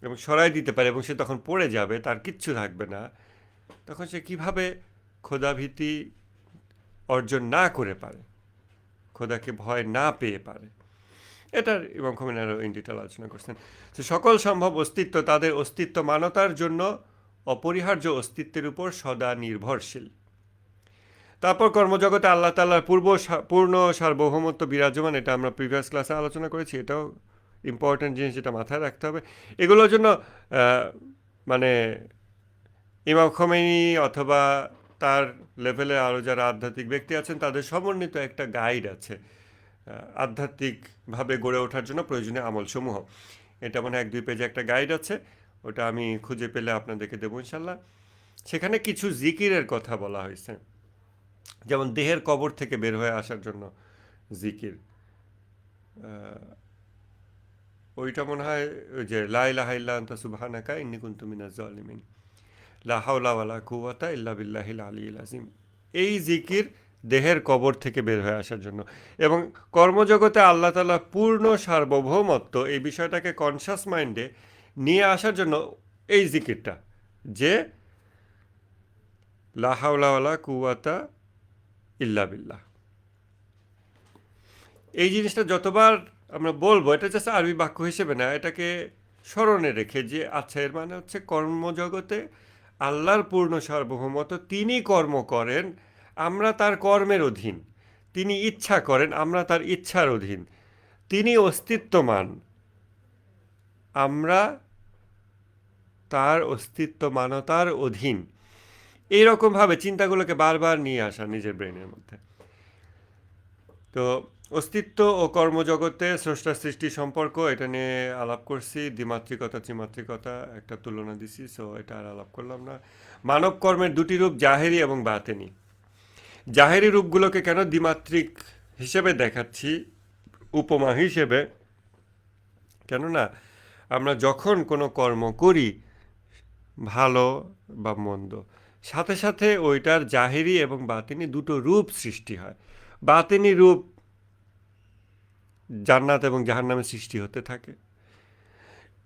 এবং সরাই দিতে পারে এবং সে তখন পড়ে যাবে, তার কিচ্ছু থাকবে না, তখন সে কিভাবে খোদাভীতি অর্জন না করে পারে, খোদাকে ভয় না পেয়ে পারে? এটার ইমাম খোমেনি আরও ইন ডিটেল আলোচনা করছেন। তো সকল সম্ভব অস্তিত্ব তাদের অস্তিত্ব মানতার জন্য অপরিহার্য অস্তিত্বের উপর সদা নির্ভরশীল। তারপর কর্মজগতে আল্লাহ তাআলার পূর্ণ সার্বভৌমত্ব বিরাজমান, এটা আমরা প্রিভিয়াস ক্লাসে আলোচনা করেছি, এটাও ইম্পর্ট্যান্ট জিনিস, যেটা মাথায় রাখতে হবে। এগুলোর জন্য মানে ইমাম খোমেনি অথবা তার লেভেলে আরও যারা আধ্যাত্মিক ব্যক্তি আছেন তাদের সমন্বিত একটা গাইড আছে আধ্যাত্মিকভাবে গড়ে ওঠার জন্য প্রয়োজনীয় আমলসমূহ। এটা মানে 1-2 পেজে একটা গাইড আছে, ওটা আমি খুঁজে পেলে আপনাদেরকে দেবো ইনশাল্লাহ। সেখানে কিছু জিকিরের কথা বলা হয়েছে, যেমন দেহের কবর থেকে বের হয়ে আসার জন্য জিকির, ওইটা মনে হয় ওই যে লা ইলাহা ইল্লা আনতা সুবহানাকা ইন্নী কুনতু মিনাজ জালিমিন, লা হাওলা ওয়ালা কুওয়াতা ইল্লা বিল্লাহিল আলিয়্যিল আযীম। এই জিকির দেহের কবর থেকে বের হয়ে আসার জন্য, এবং কর্মজগতে আল্লাহ তাআলা পূর্ণ সার্বভৌমত্ব, এই বিষয়টাকে কনশাস মাইন্ডে নিয়ে আসার জন্য এই জিকিরটা, যে লা হাওলা ওয়ালা কুওয়াতা ইল্লা বিল্লাহ। এই জিনিসটা যতবার আমরা বলবো, এটা জাস্ট আরবি বাক্য হিসেবে না, এটাকে স্মরণে রেখে যে আচ্ছা এর মানে হচ্ছে কর্মজগতে আল্লাহর পূর্ণ সার্বভৌমত্ব, তিনি কর্ম করেন, আমরা তার কর্মের অধীন, তিনি ইচ্ছা করেন, আমরা তার ইচ্ছার অধীন, তিনি অস্তিত্বমান, আমরা তার অস্তিত্বমানতার অধীন। এইরকমভাবে চিন্তাগুলোকে বারবার নিয়ে আসা নিজের ব্রেনের মধ্যে। তো অস্তিত্ব ও কর্মজগতে স্রষ্টা সৃষ্টি সম্পর্ক এটা নিয়ে আলাপ করছি, দ্বিমাত্রিকতা ত্রিমাত্রিকতা একটা তুলনা দিছি, সো এটা আর আলাপ করলাম না। মানব কর্মের দুটি রূপ, জাহেরি এবং বাতেনি। জাহেরি রূপগুলোকে কেন দ্বিমাত্রিক হিসেবে দেখাচ্ছি, উপমা হিসেবে, কেননা আমরা যখন কোনো কর্ম করি, ভালো বা মন্দ, সাথে সাথে ওইটার জাহেরি এবং বাতিনি দুটো রূপ সৃষ্টি হয়। বাতিনি রূপ জান্নাত এবং জাহান্নামে সৃষ্টি হতে থাকে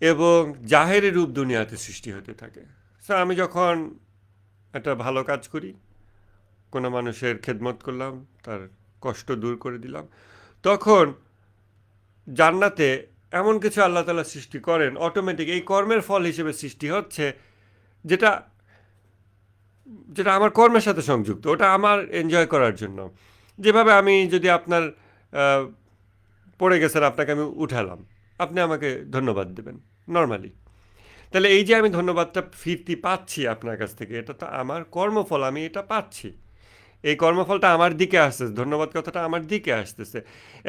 এবং জাহেরি রূপ দুনিয়াতে সৃষ্টি হতে থাকে। সো আমি যখন একটা ভালো কাজ করি, কোনো মানুষের খেদমত করলাম, তার কষ্ট দূর করে দিলাম, তখন জান্নাতে এমন কিছু আল্লাহ তাআলা সৃষ্টি করেন অটোমেটিক, এই কর্মের ফল হিসেবে সৃষ্টি হচ্ছে, যেটা যেটা আমার কর্মের সাথে সংযুক্ত, ওটা আমার এনজয় করার জন্য। যেভাবে আমি যদি আপনার পড়ে গেছেন, আপনাকে আমি উঠালাম, আপনি আমাকে ধন্যবাদ দেবেন নর্মালি, তাহলে এই যে আমি ধন্যবাদটা ফিরতি পাচ্ছি আপনার কাছ থেকে, এটা তো আমার কর্মফল, আমি এটা পাচ্ছি, এই কর্মফলটা আমার দিকে আসতেছে, ধন্যবাদ কথাটা আমার দিকে আসতেছে।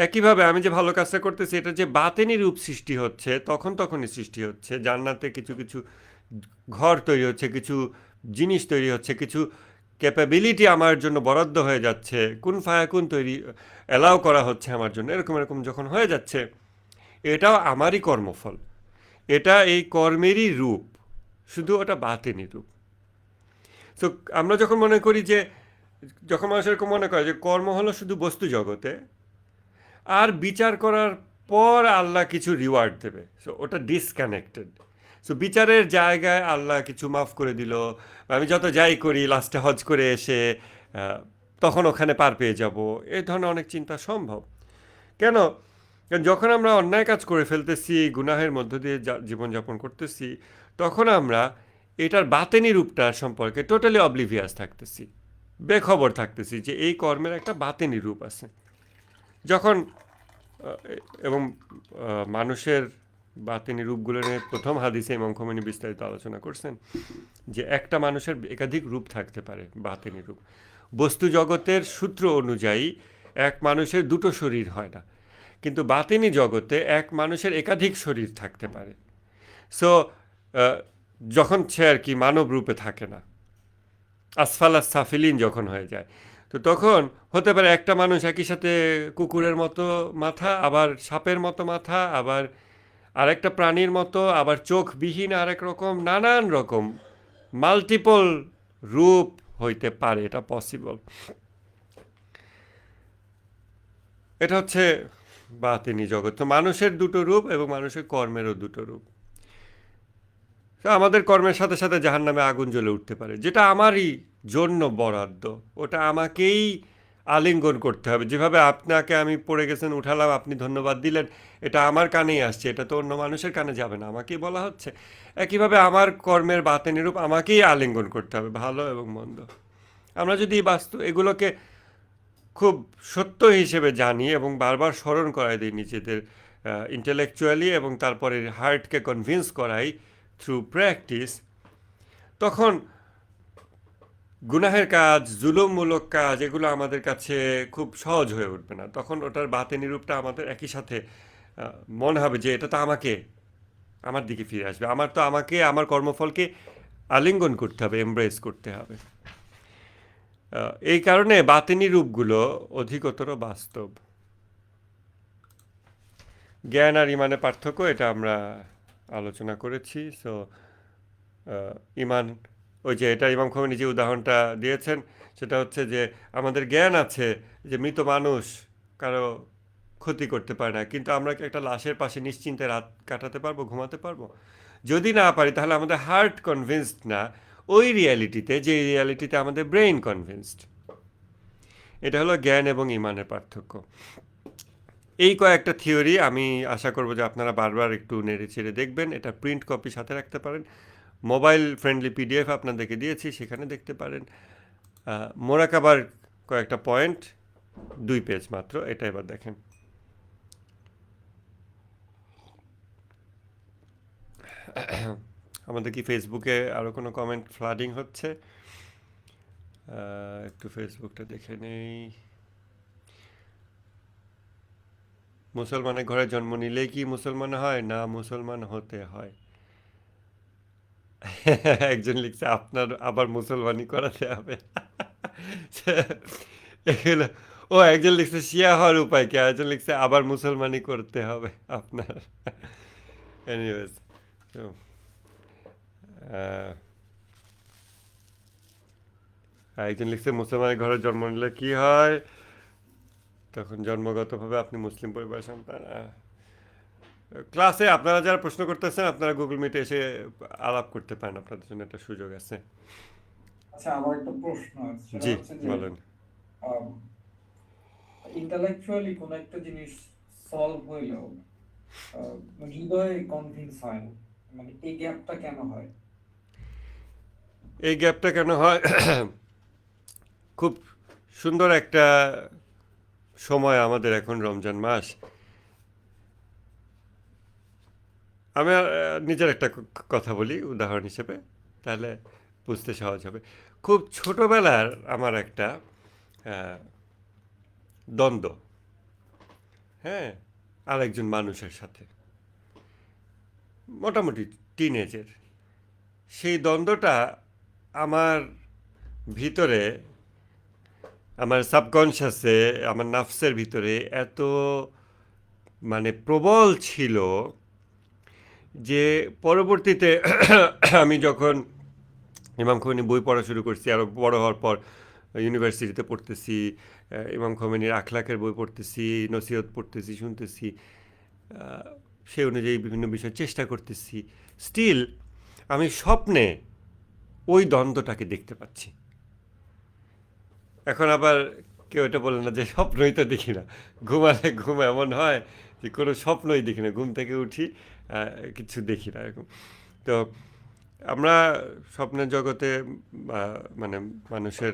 একইভাবে আমি যে ভালো কাজটা করতেছি, এটা যে বাতেনি রূপ সৃষ্টি হচ্ছে, তখনই সৃষ্টি হচ্ছে। জান্নাতে কিছু কিছু ঘর তৈরি হচ্ছে, কিছু জিনিস তৈরি হচ্ছে, কিছু ক্যাপাবিলিটি আমার জন্য বরাদ্দ হয়ে যাচ্ছে, কুন ফায়াকুন তৈরি অ্যালাউ করা হচ্ছে আমার জন্য, এরকম এরকম যখন হয়ে যাচ্ছে, এটাও আমারই কর্মফল, এটা এই কর্মেরই রূপ, শুধু ওটা বাতেনি রূপ। সো আমরা যখন মনে করি যে, যখন মানুষ এরকম মনে করে যে কর্ম হলো শুধু বস্তু জগতে, আর বিচার করার পর আল্লাহ কিছু রিওয়ার্ড দেবে, সো ওটা ডিসকানেক্টেড। সো বিচারের জায়গায় আল্লাহ কিছু মাফ করে দিল, আমি যত যাই করি লাস্টে হজ করে এসে তখন ওখানে পার পেয়ে যাব, এই ধরনের অনেক চিন্তা সম্ভব। কেন? কারণ যখন আমরা অন্যায় কাজ করে ফেলতেছি, গুনাহের মধ্য দিয়ে জীবনযাপন করতেছি, তখন আমরা এটার বাতেনি রূপটা সম্পর্কে টোটালি অবলিভিয়াস থাকতেছি, বেখবর থাকতেছি যে এই কর্মের একটা বাতেনি রূপ আছে। যখন এবং মানুষের বাতেনি রূপগুলো নিয়ে প্রথম হাদিসে ইমাম খোমেনি বিস্তারিত আলোচনা করছেন যে একটা মানুষের একাধিক রূপ থাকতে পারে, বাতেনি রূপ। বস্তু জগতের সূত্র অনুযায়ী এক মানুষের দুটো শরীর হয় না, কিন্তু বাতেনি জগতে এক মানুষের একাধিক শরীর থাকতে পারে। সো যখন সে আর কি মানব রূপে থাকে না, আসফালাস সাফিলিন যখন হয়ে যায়, তো তখন হতে পারে একটা মানুষ একই সাথে কুকুরের মতো মাথা, আবার সাপের মতো মাথা, আবার আরেকটা প্রাণীর মতো, আবার চোখবিহীন আরেক রকম, নানান রকম মাল্টিপল রূপ হইতে পারে, এটা পসিবল। এটা হচ্ছে বাতিনি জগৎ। তো মানুষের দুটো রূপ এবং মানুষের কর্মেরও দুটো রূপ। আমাদের কর্মের সাথে সাথে জাহান্নামে আগুন জ্বলে উঠতে পারে, যেটা আমারই জন্য বরাদ্দ, ওটা আমাকেই আলিঙ্গন করতে হবে। যেভাবে আপনাকে আমি পড়ে গেছেন উঠালাম, আপনি ধন্যবাদ দিলেন, এটা আমার কানেই আসছে, এটা তো অন্য মানুষের কানে যাবে না, আমাকেই বলা হচ্ছে। একইভাবে আমার কর্মের বাতেনি রূপ আমাকেই আলিঙ্গন করতে হবে, ভালো এবং মন্দ। আমরা যদি এগুলোকে খুব সত্য হিসেবে জানি এবং বারবার স্মরণ করাই দিই নিজেদের ইন্টেলেকচুয়ালি, এবং তারপরে হার্টকে কনভিন্স করাই থ্রু প্র্যাকটিস, তখন গুনাহের কাজ, জুলুমমূলক কাজ, এগুলো আমাদের কাছে খুব সহজ হয়ে উঠবে না। তখন ওটার বাতেনি রূপটা আমাদের একই সাথে মনে হবে যে এটা তো আমার দিকে ফিরে আসবে, আমাকে আমার কর্মফলকে আলিঙ্গন করতে হবে, এমব্রেস করতে হবে। এই কারণে বাতেনি রূপগুলো অধিকতর বাস্তব। জ্ঞান আর ইমানের পার্থক্য, এটা আমরা আলোচনা করেছি। সো ইমান, ওই যে এটা ইমাম খোমেনি যে উদাহরণটা দিয়েছেন, সেটা হচ্ছে যে আমাদের জ্ঞান আছে যে মৃত মানুষ কারো ক্ষতি করতে পারে না, কিন্তু আমরা কি একটা লাশের পাশে নিশ্চিন্তে রাত কাটাতে পারবো, ঘুমাতে পারবো? যদি না পারি, তাহলে আমাদের হার্ট কনভিন্সড না ওই রিয়ালিটিতে, যে রিয়ালিটিতে আমাদের ব্রেইন কনভিন্সড। এটা হলো জ্ঞান এবং ইমানের পার্থক্য। এই কয়েকটা থিওরি আমি আশা করব যে আপনারা বারবার একটু নেড়ে চেড়ে দেখবেন। এটা প্রিন্ট কপি সাথে রাখতে পারেন, মোবাইল ফ্রেন্ডলি পিডিএফ আপনাদেরকে দিয়েছি, সেখানে দেখতে পারেন। মোরাকাবার কয়েকটা পয়েন্ট, 2 পেজ মাত্র, এটা এবার দেখেন। আমাদের কি ফেসবুকে আরও কোনো কমেন্ট ফ্লাডিং হচ্ছে? একটু ফেসবুকটা দেখে নেই। মুসলমানের ঘরে জন্ম নিলেই কি মুসলমান হয়? না, মুসলমান হতে হয়। একজন লিখছে আপনার আবার মুসলমানি করাতে হবে। এগুলো, ও একজন লিখছে শিয়া হওয়ার উপায় কি, একজন লিখছে আবার মুসলমানি করতে হবে আপনার। এনিওয়েজ, তো একজন লিখছে মুসলমানের ঘরে জন্ম নিলে কি হয়, তখন জন্মগতভাবে আপনি মুসলিম পরিবারের সন্তান। ক্লাসে আপনারা যারা প্রশ্ন করতেছেন আপনারা গুগল মিটে এসে আলাপ করতে পারেন, আপনাদের জন্য একটা সুযোগ আছে। আচ্ছা, আমার একটা প্রশ্ন আছে, সেটা জি, হচ্ছে যে বলেন। ইন্টালেকচুয়ালি কোন একটা জিনিস সলভ হইলেও হৃদয়ে কনভিন্স হয় না, মানে এই গ্যাপটা কেন হয়? এই গ্যাপটা কেন হয়? খুব সুন্দর একটা সময় আমাদের এখন, রমজান মাস। আমি নিজের একটা কথা বলি উদাহরণ হিসেবে, তাহলে বুঝতে সহজ হবে। খুব ছোটবেলার আমার একটা দ্বন্দ্ব, হ্যাঁ, আরেকজন মানুষের সাথে, মোটামুটি টিনেজের। সেই দ্বন্দ্বটা আমার ভিতরে, আমার সাবকনশাসে, আমার নাফসের ভিতরে এত মানে প্রবল ছিল যে পরবর্তীতে আমি যখন ইমাম খোমেনি বই পড়া শুরু করছি, আরও বড় হওয়ার পর ইউনিভার্সিটিতে পড়তেছি, ইমাম খোমেনির আখলাকের বই পড়তেছি, নসিহত পড়তেছি, শুনতেছি, সেই অনুযায়ী বিভিন্ন বিষয় চেষ্টা করতেছি, স্টিল আমি স্বপ্নে ওই দ্বন্দ্বটাকে দেখতে পাচ্ছি। এখন আবার কেউ এটা বলে না যে স্বপ্নই তো দেখি না, ঘুমালে ঘুম এমন হয় যে কোনো স্বপ্নই দেখি না, ঘুম থেকে উঠি কিছু দেখি না এরকম। তো আমরা স্বপ্নের জগতে মানে মানুষের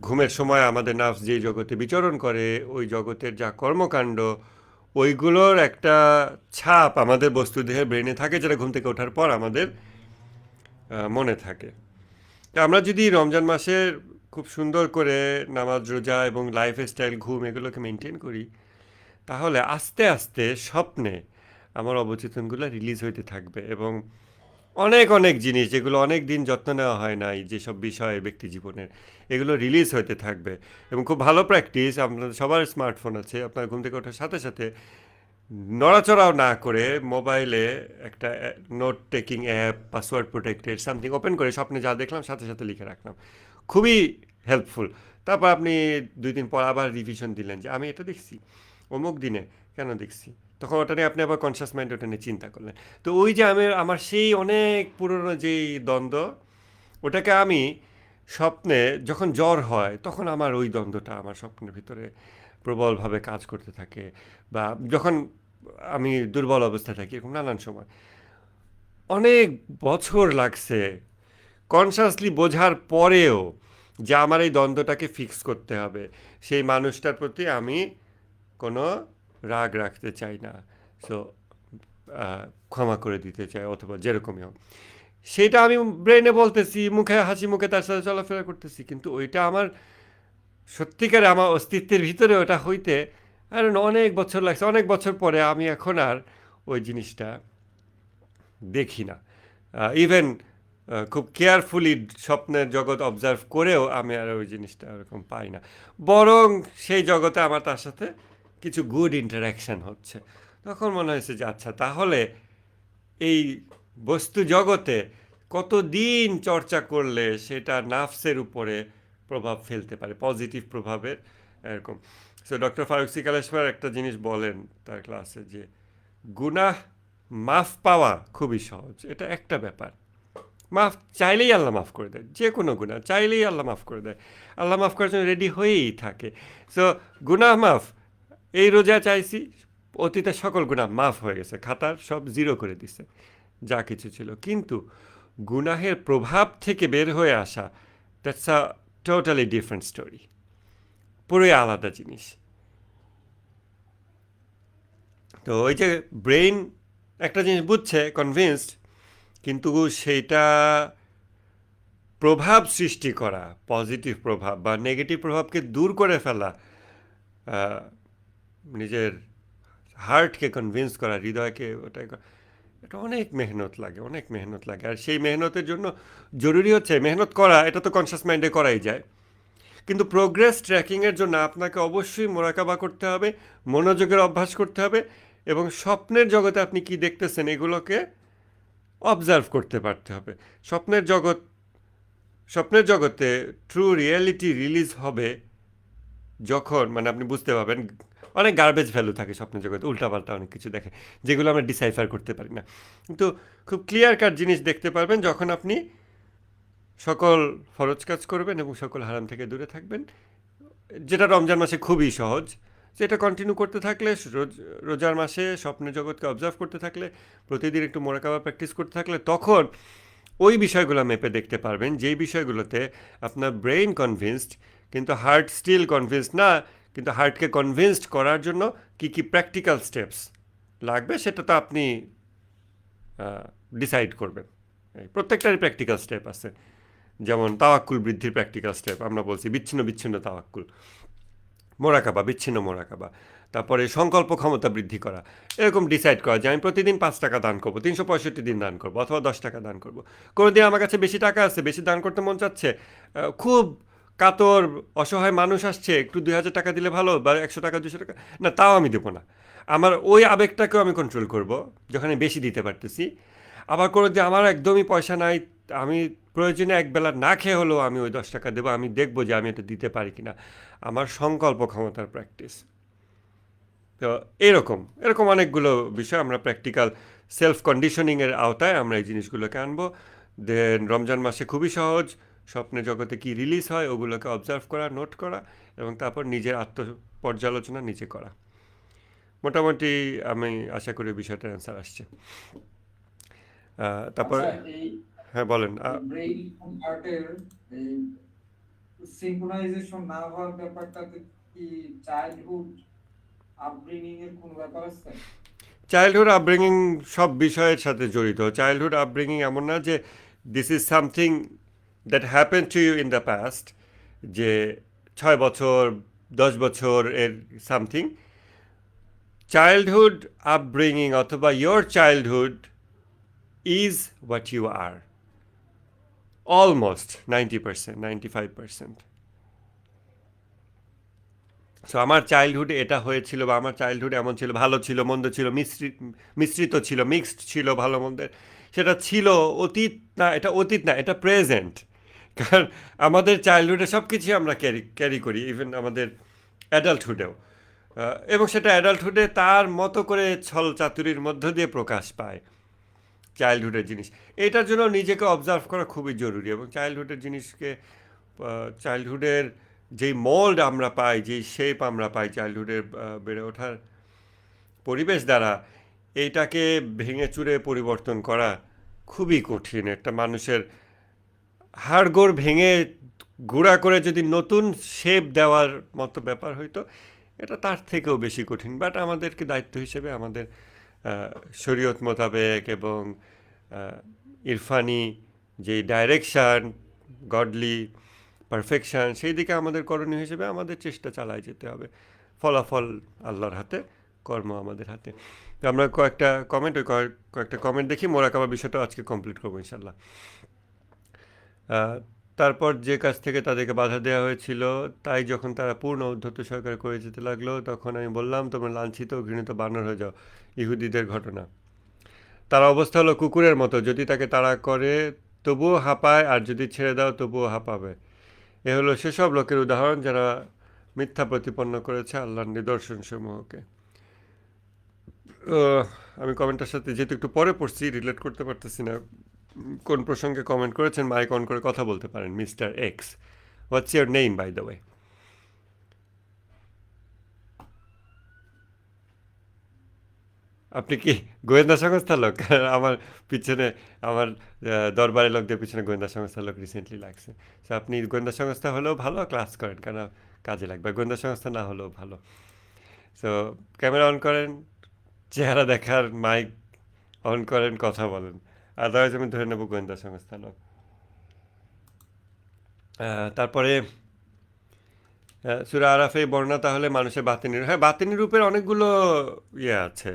ঘুমের সময় আমাদের নার্ভস যেই জগতে বিচরণ করে, ওই জগতের যা কর্মকাণ্ড, ওইগুলোর একটা ছাপ আমাদের বস্তুদেহের ব্রেনে থাকে, যেটা ঘুম থেকে ওঠার পর আমাদের মনে থাকে। তো আমরা যদি রমজান মাসে খুব সুন্দর করে নামাজ, রোজা এবং লাইফ স্টাইল, ঘুম এগুলোকে মেনটেন করি, তাহলে আস্তে আস্তে স্বপ্নে আমার অবচেতনগুলো রিলিজ হইতে থাকবে এবং অনেক অনেক জিনিস যেগুলো অনেক দিন যত্ন নেওয়া হয় নাই, যেসব বিষয় ব্যক্তি জীবনের, এগুলো রিলিজ হইতে থাকবে। এবং খুব ভালো প্র্যাকটিস, আপনাদের সবার স্মার্টফোন আছে, আপনার ঘুম থেকে ওঠার সাথে সাথে নড়াচড়াও না করে মোবাইলে একটা note taking app, password protected something open করে স্বপ্নে যা দেখলাম সাথে সাথে লিখে রাখলাম, খুবই হেল্পফুল। তারপর আপনি 2 দিন পর আবার রিভিশন দিলেন যে আমি এটা দেখছি অমুক দিনে, কেন দেখছি, তখন ওটা নিয়ে আপনি আবার কনসিয়াস মাইন্ড ওটা নিয়ে চিন্তা করলেন। তো ওই যে আমার সেই অনেক পুরনো যেই দ্বন্দ্ব, ওটাকে আমি স্বপ্নে যখন জ্বর হয় তখন আমার ওই দ্বন্দ্বটা আমার স্বপ্নের ভিতরে প্রবলভাবে কাজ করতে থাকে, বা যখন আমি দুর্বল অবস্থায় থাকি, এরকম নানান সময়। অনেক বছর লাগছে কনসাসলি বোঝার পরেও যে আমার এই দ্বন্দ্বটাকে ফিক্স করতে হবে, সেই মানুষটার প্রতি আমি কোনো রাগ রাখতে চাই না, সো ক্ষমা করে দিতে চাই, অথবা যেরকমই হোক, সেটা আমি ব্রেনে বলতেছি, মুখে হাসি মুখে তার সাথে চলাফেরা করতেছি, কিন্তু ওইটা আমার সত্যিকারে আমার অস্তিত্বের ভিতরে ওটা হইতে আর অনেক বছর লাগছে। অনেক বছর পরে আমি এখন আর ওই জিনিসটা দেখি না। ইভেন খুব কেয়ারফুলি স্বপ্নের জগৎ অবজার্ভ করেও আমি আর ওই জিনিসটা ওরকম পাই না, বরং সেই জগতে আমার তার সাথে কিছু গুড ইন্টারাকশান হচ্ছে। তখন মনে হয়েছে যে আচ্ছা, তাহলে এই বস্তু জগতে কতদিন চর্চা করলে সেটা নাফসের উপরে প্রভাব ফেলতে পারে, পজিটিভ প্রভাবের এরকম। সো ডক্টর ফারুক সিকালেশ্বর একটা জিনিস বলেন তার ক্লাসে, যে গুনাহ মাফ পাওয়া খুবই সহজ, এটা একটা ব্যাপার। মাফ চাইলেই আল্লাহ মাফ করে দেয়, যে কোনো গুনাহ চাইলেই আল্লাহ মাফ করে দেয়, আল্লাহ মাফ করার জন্য রেডি হয়েই থাকে। সো গুনাহ মাফ, এই রোজা চাইছি, অতীতের সকল গুনাহ মাফ হয়ে গেছে, খাতার সব জিরো করে দিছে যা কিছু ছিল। কিন্তু গুনাহের প্রভাব থেকে বের হয়ে আসা, that's a totally different story, পুরোই আলাদা জিনিস। তো ওই যে ব্রেইন একটা জিনিস বুঝছে, কনভিন্সড, কিন্তু সেইটা প্রভাব সৃষ্টি করা, পজিটিভ প্রভাব বা নেগেটিভ প্রভাবকে দূর করে ফেলা, আহ, নিজের হার্টকে কনভিন্স করা, হৃদয়কে ওটাই এটা অনেক মেহনত লাগে, অনেক মেহনত লাগে। আর সেই মেহনতের জন্য জরুরি হচ্ছে মেহনত করা, এটা তো কনশাস মাইন্ডে করাই যায়, কিন্তু প্রোগ্রেস ট্র্যাকিংয়ের জন্য আপনাকে অবশ্যই মোরাকাবা করতে হবে, মনোযোগের অভ্যাস করতে হবে, এবং স্বপ্নের জগতে আপনি কি দেখতেছেন এগুলোকে অবজার্ভ করতে পারতে হবে। স্বপ্নের জগৎ, স্বপ্নের জগতে ট্রু রিয়েলিটি রিলিজ হবে যখন, মানে আপনি বুঝতে পারবেন, অনেক গার্বেজ ভ্যালু থাকে স্বপ্নের জগতে, উল্টাপাল্টা অনেক কিছু দেখে যেগুলো আমরা ডিসাইফার করতে পারি না, কিন্তু খুব ক্লিয়ার কাট জিনিস দেখতে পারবেন যখন আপনি সকল ফরজ কাজ করবেন এবং সকল হারাম থেকে দূরে থাকবেন, যেটা রমজান মাসে খুবই সহজ। যেটা কন্টিনিউ করতে থাকলে, রোজার মাসে স্বপ্নের জগৎকে অবজার্ভ করতে থাকলে, প্রতিদিন একটু মোরাকাবা প্র্যাকটিস করতে থাকলে, তখন ওই বিষয়গুলো মেপে দেখতে পারবেন যেই বিষয়গুলোতে আপনার ব্রেইন কনভিন্সড কিন্তু হার্ট স্টিল কনভিন্সড না, কিন্তু হার্টকে কনভিন্সড করার জন্য কি কি প্র্যাকটিক্যাল স্টেপস লাগবে সেটা তো আপনি ডিসাইড করবেন। প্রত্যেকটারই প্র্যাকটিক্যাল স্টেপ আছে, যেমন তাওয়াক্কুল বৃদ্ধির প্র্যাকটিক্যাল স্টেপ আমরা বলছি, বিচ্ছিন্ন বিচ্ছিন্ন তাওয়াক্কুল, মোরাকাবা, বিচ্ছিন্ন মোরাকাবা, তারপরে সংকল্প ক্ষমতা বৃদ্ধি করা, এরকম ডিসাইড করা যে আমি প্রতিদিন 5 টাকা দান করবো, 365 দিন দান করবো, অথবা 10 টাকা দান করবো। কোনো দিন আমার কাছে বেশি টাকা আছে, বেশি দান করতে মন চাচ্ছে, খুব কাতর অসহায় মানুষ আসছে, একটু 2000 টাকা দিলে ভালো, বা 100 টাকা 200 টাকা, না তাও আমি দেবো না। আমার ওই আবেগটাকেও আমি কন্ট্রোল করব যখন আমি বেশি দিতে পারতেছি। আবার কোনো দিন আমার একদমই পয়সা নাই, আমি প্রয়োজনে একবেলা না খেয়ে হলেও আমি ওই 10 টাকা দেবো, আমি দেখবো যে আমি এটা দিতে পারি কিনা, আমার সংকল্প ক্ষমতার প্র্যাকটিস। তো এরকম এরকম অনেকগুলো বিষয় আমরা প্র্যাকটিক্যাল সেলফ কন্ডিশনিংয়ের আওতায় আমরা এই জিনিসগুলোকে আনবো। দেন রমজান মাসে খুবই সহজ, স্বপ্নের জগতে কি রিলিজ হয় ওগুলোকে অবজার্ভ করা, নোট করা, এবং তারপর নিজের আত্মপর্যালোচনা নিজে করা। মোটামুটি আমি আশা করি বিষয়টার অ্যান্সার আসছে। তারপর আচ্ছা, এই হ্যাঁ বলেন। ব্রেইন এবং হার্টের এই সিঙ্ক্রোনাইজেশন না হওয়ার ব্যাপারটাতে কি চাইল্ডহুড আপব্রিঙ্গিং এর কোনো ব্যাপার আছে? চাইল্ডহুড আপব্রিঙ্গিং সব বিষয়ের সাথে জড়িত। চাইল্ডহুড আপব্রিঙ্গিং এমন না যে this is something that happen to you in the past, যে 6 বছর 10 বছর এর সামথিং। চাইল্ডহুড আপব্রিঙ্গিং অথবা your childhood is what you are, almost 90%, 95%। So আমার চাইল্ডহুডে এটা হয়েছিল, বা আমার চাইল্ডহুড এমন ছিল, ভালো ছিল, মন্দ ছিল, মিশ্রিত ছিল, মিক্সড ছিল ভালো মন্দের, সেটা ছিল অতীত না, এটা অতীত না, এটা প্রেজেন্ট। কারণ আমাদের চাইল্ডহুডে সব কিছুই আমরা ক্যারি করি, ইভেন আমাদের অ্যাডাল্টহুডেও, এবং সেটা অ্যাডাল্টহুডে তার মতো করে ছল চাতুরির মধ্য দিয়ে প্রকাশ পায় চাইল্ডহুডের জিনিস। এটার জন্য নিজেকে অবজার্ভ করা খুবই জরুরি, এবং চাইল্ডহুডের জিনিসকে, চাইল্ডহুডের যেই মোল্ড আমরা পাই, যেই শেপ আমরা পাই চাইল্ডহুডের বেড়ে ওঠার পরিবেশ দ্বারা, এইটাকে ভেঙে চুরে পরিবর্তন করা খুবই কঠিন। একটা মানুষের হাড়গোড় ভেঙে গুঁড়া করে যদি নতুন শেপ দেওয়ার মতো ব্যাপার হইতো, এটা তার থেকেও বেশি কঠিন। বাট আমাদেরকে দায়িত্ব হিসেবে আমাদের শরীয়ত মোতাবেক এবং ইরফানি যে ডাইরেকশান, গডলি পারফেকশান, সেই দিকে আমাদের করণীয় হিসেবে আমাদের চেষ্টা চালায় যেতে হবে। ফলাফল আল্লাহর হাতে, কর্ম আমাদের হাতে। তো আমরা কয়েকটা কমেন্ট দেখি, মোরাকাবা বিষয়টা আজকে কমপ্লিট করবো ইনশাল্লাহ। তারপর যে কাছ থেকে তাদেরকে বাধা দেওয়া হয়েছিল তাই যখন তারা পূর্ণ উদ্ধত সহকারে করে যেতে লাগলো, তখন আমি বললাম তোমরা লাঞ্ছিত ও ঘৃণিত বানর হয়ে যাও। ইহুদিদের ঘটনা। তার অবস্থা হলো কুকুরের মতো, যদি তাকে তাড়া করে তবুও হাঁপায়, আর যদি ছেড়ে দাও তবুও হাঁপাবে। এ হলো সেসব লোকের উদাহরণ যারা মিথ্যা প্রতিপন্ন করেছে আল্লাহর নিদর্শনসমূহকে। আমি কমেন্টটার সাথে যেহেতু একটু পরে পড়ছি, রিলেট করতে পারতেছি না কোন প্রসঙ্গে কমেন্ট করেছেন। মাইক অন করে কথা বলতে পারেন। Mister X, what's your name by the way? আপনি কি গোয়েন্দা সংস্থার লোক? আমার পিছনে আমার দরবারের লোকদের পিছনে গোয়েন্দা সংস্থার লোক রিসেন্টলি লাগছে। সো আপনি গোয়েন্দা সংস্থা হলেও ভালো, ক্লাস করেন, কেন কাজে লাগবে। গোয়েন্দা সংস্থা না হলেও ভালো। সো ক্যামেরা অন করেন, চেহারা দেখার মাইক অন করেন, কথা বলেন। আদারওয়াইজ আমি ধরে নেব গোয়েন্দা সংস্থার লোক। তারপরে সূরা আরাফে এই বর্ণনা তাহলে মানুষের বাতিনি, হ্যাঁ বাতিনি রূপের অনেকগুলো ইয়ে আছে,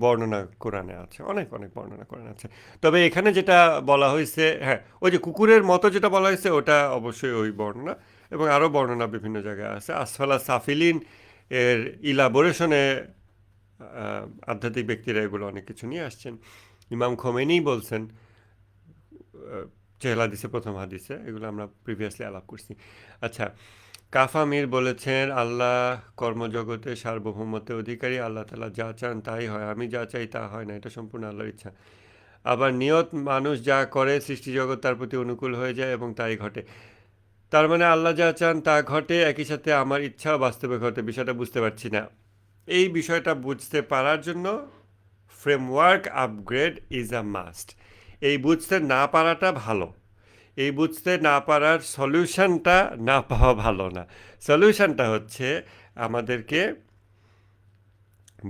বর্ণনা কোরআনে আছে, অনেক অনেক বর্ণনা কোরআনে আছে। তবে এখানে যেটা বলা হয়েছে, হ্যাঁ ওই যে কুকুরের মতো যেটা বলা হয়েছে ওটা অবশ্যই ওই বর্ণনা, এবং আরও বর্ণনা বিভিন্ন জায়গায় আছে। আসফালা সাফিলিন এর ইলাবোরেশনে আধ্যাত্মিক ব্যক্তিরা এগুলো অনেক কিছু নিয়ে আসছেন। ইমাম খোমেনি বলছেন চেহলা হাদিসে, প্রথম হাদিসে, এগুলো আমরা প্রিভিয়াসলি আলাপ করছি। আচ্ছা, কাফা মীর বলেছেন আল্লাহ কর্মজগতে সার্বভৌমত্বের অধিকারী, আল্লাহ তাআলা যা চান তাই হয়, আমি যা চাই তা হয় না, এটা সম্পূর্ণ আল্লাহর ইচ্ছা। আবার নিয়ত মানুষ যা করে সৃষ্টিজগৎ তার প্রতি অনুকূল হয়ে যায় এবং তাই ঘটে। তার মানে আল্লাহ যা চান তা ঘটে, একই সাথে আমার ইচ্ছাও বাস্তবে ঘটে। বিষয়টা বুঝতে পারছি না। এই বিষয়টা বুঝতে পারার জন্য framework upgrade is a must. এই বুঝতে না পারাটা ভালো, এই বুঝতে না পারার সলিউশনটা না পাওয়া ভালো না। সলিউশনটা হচ্ছে আমাদেরকে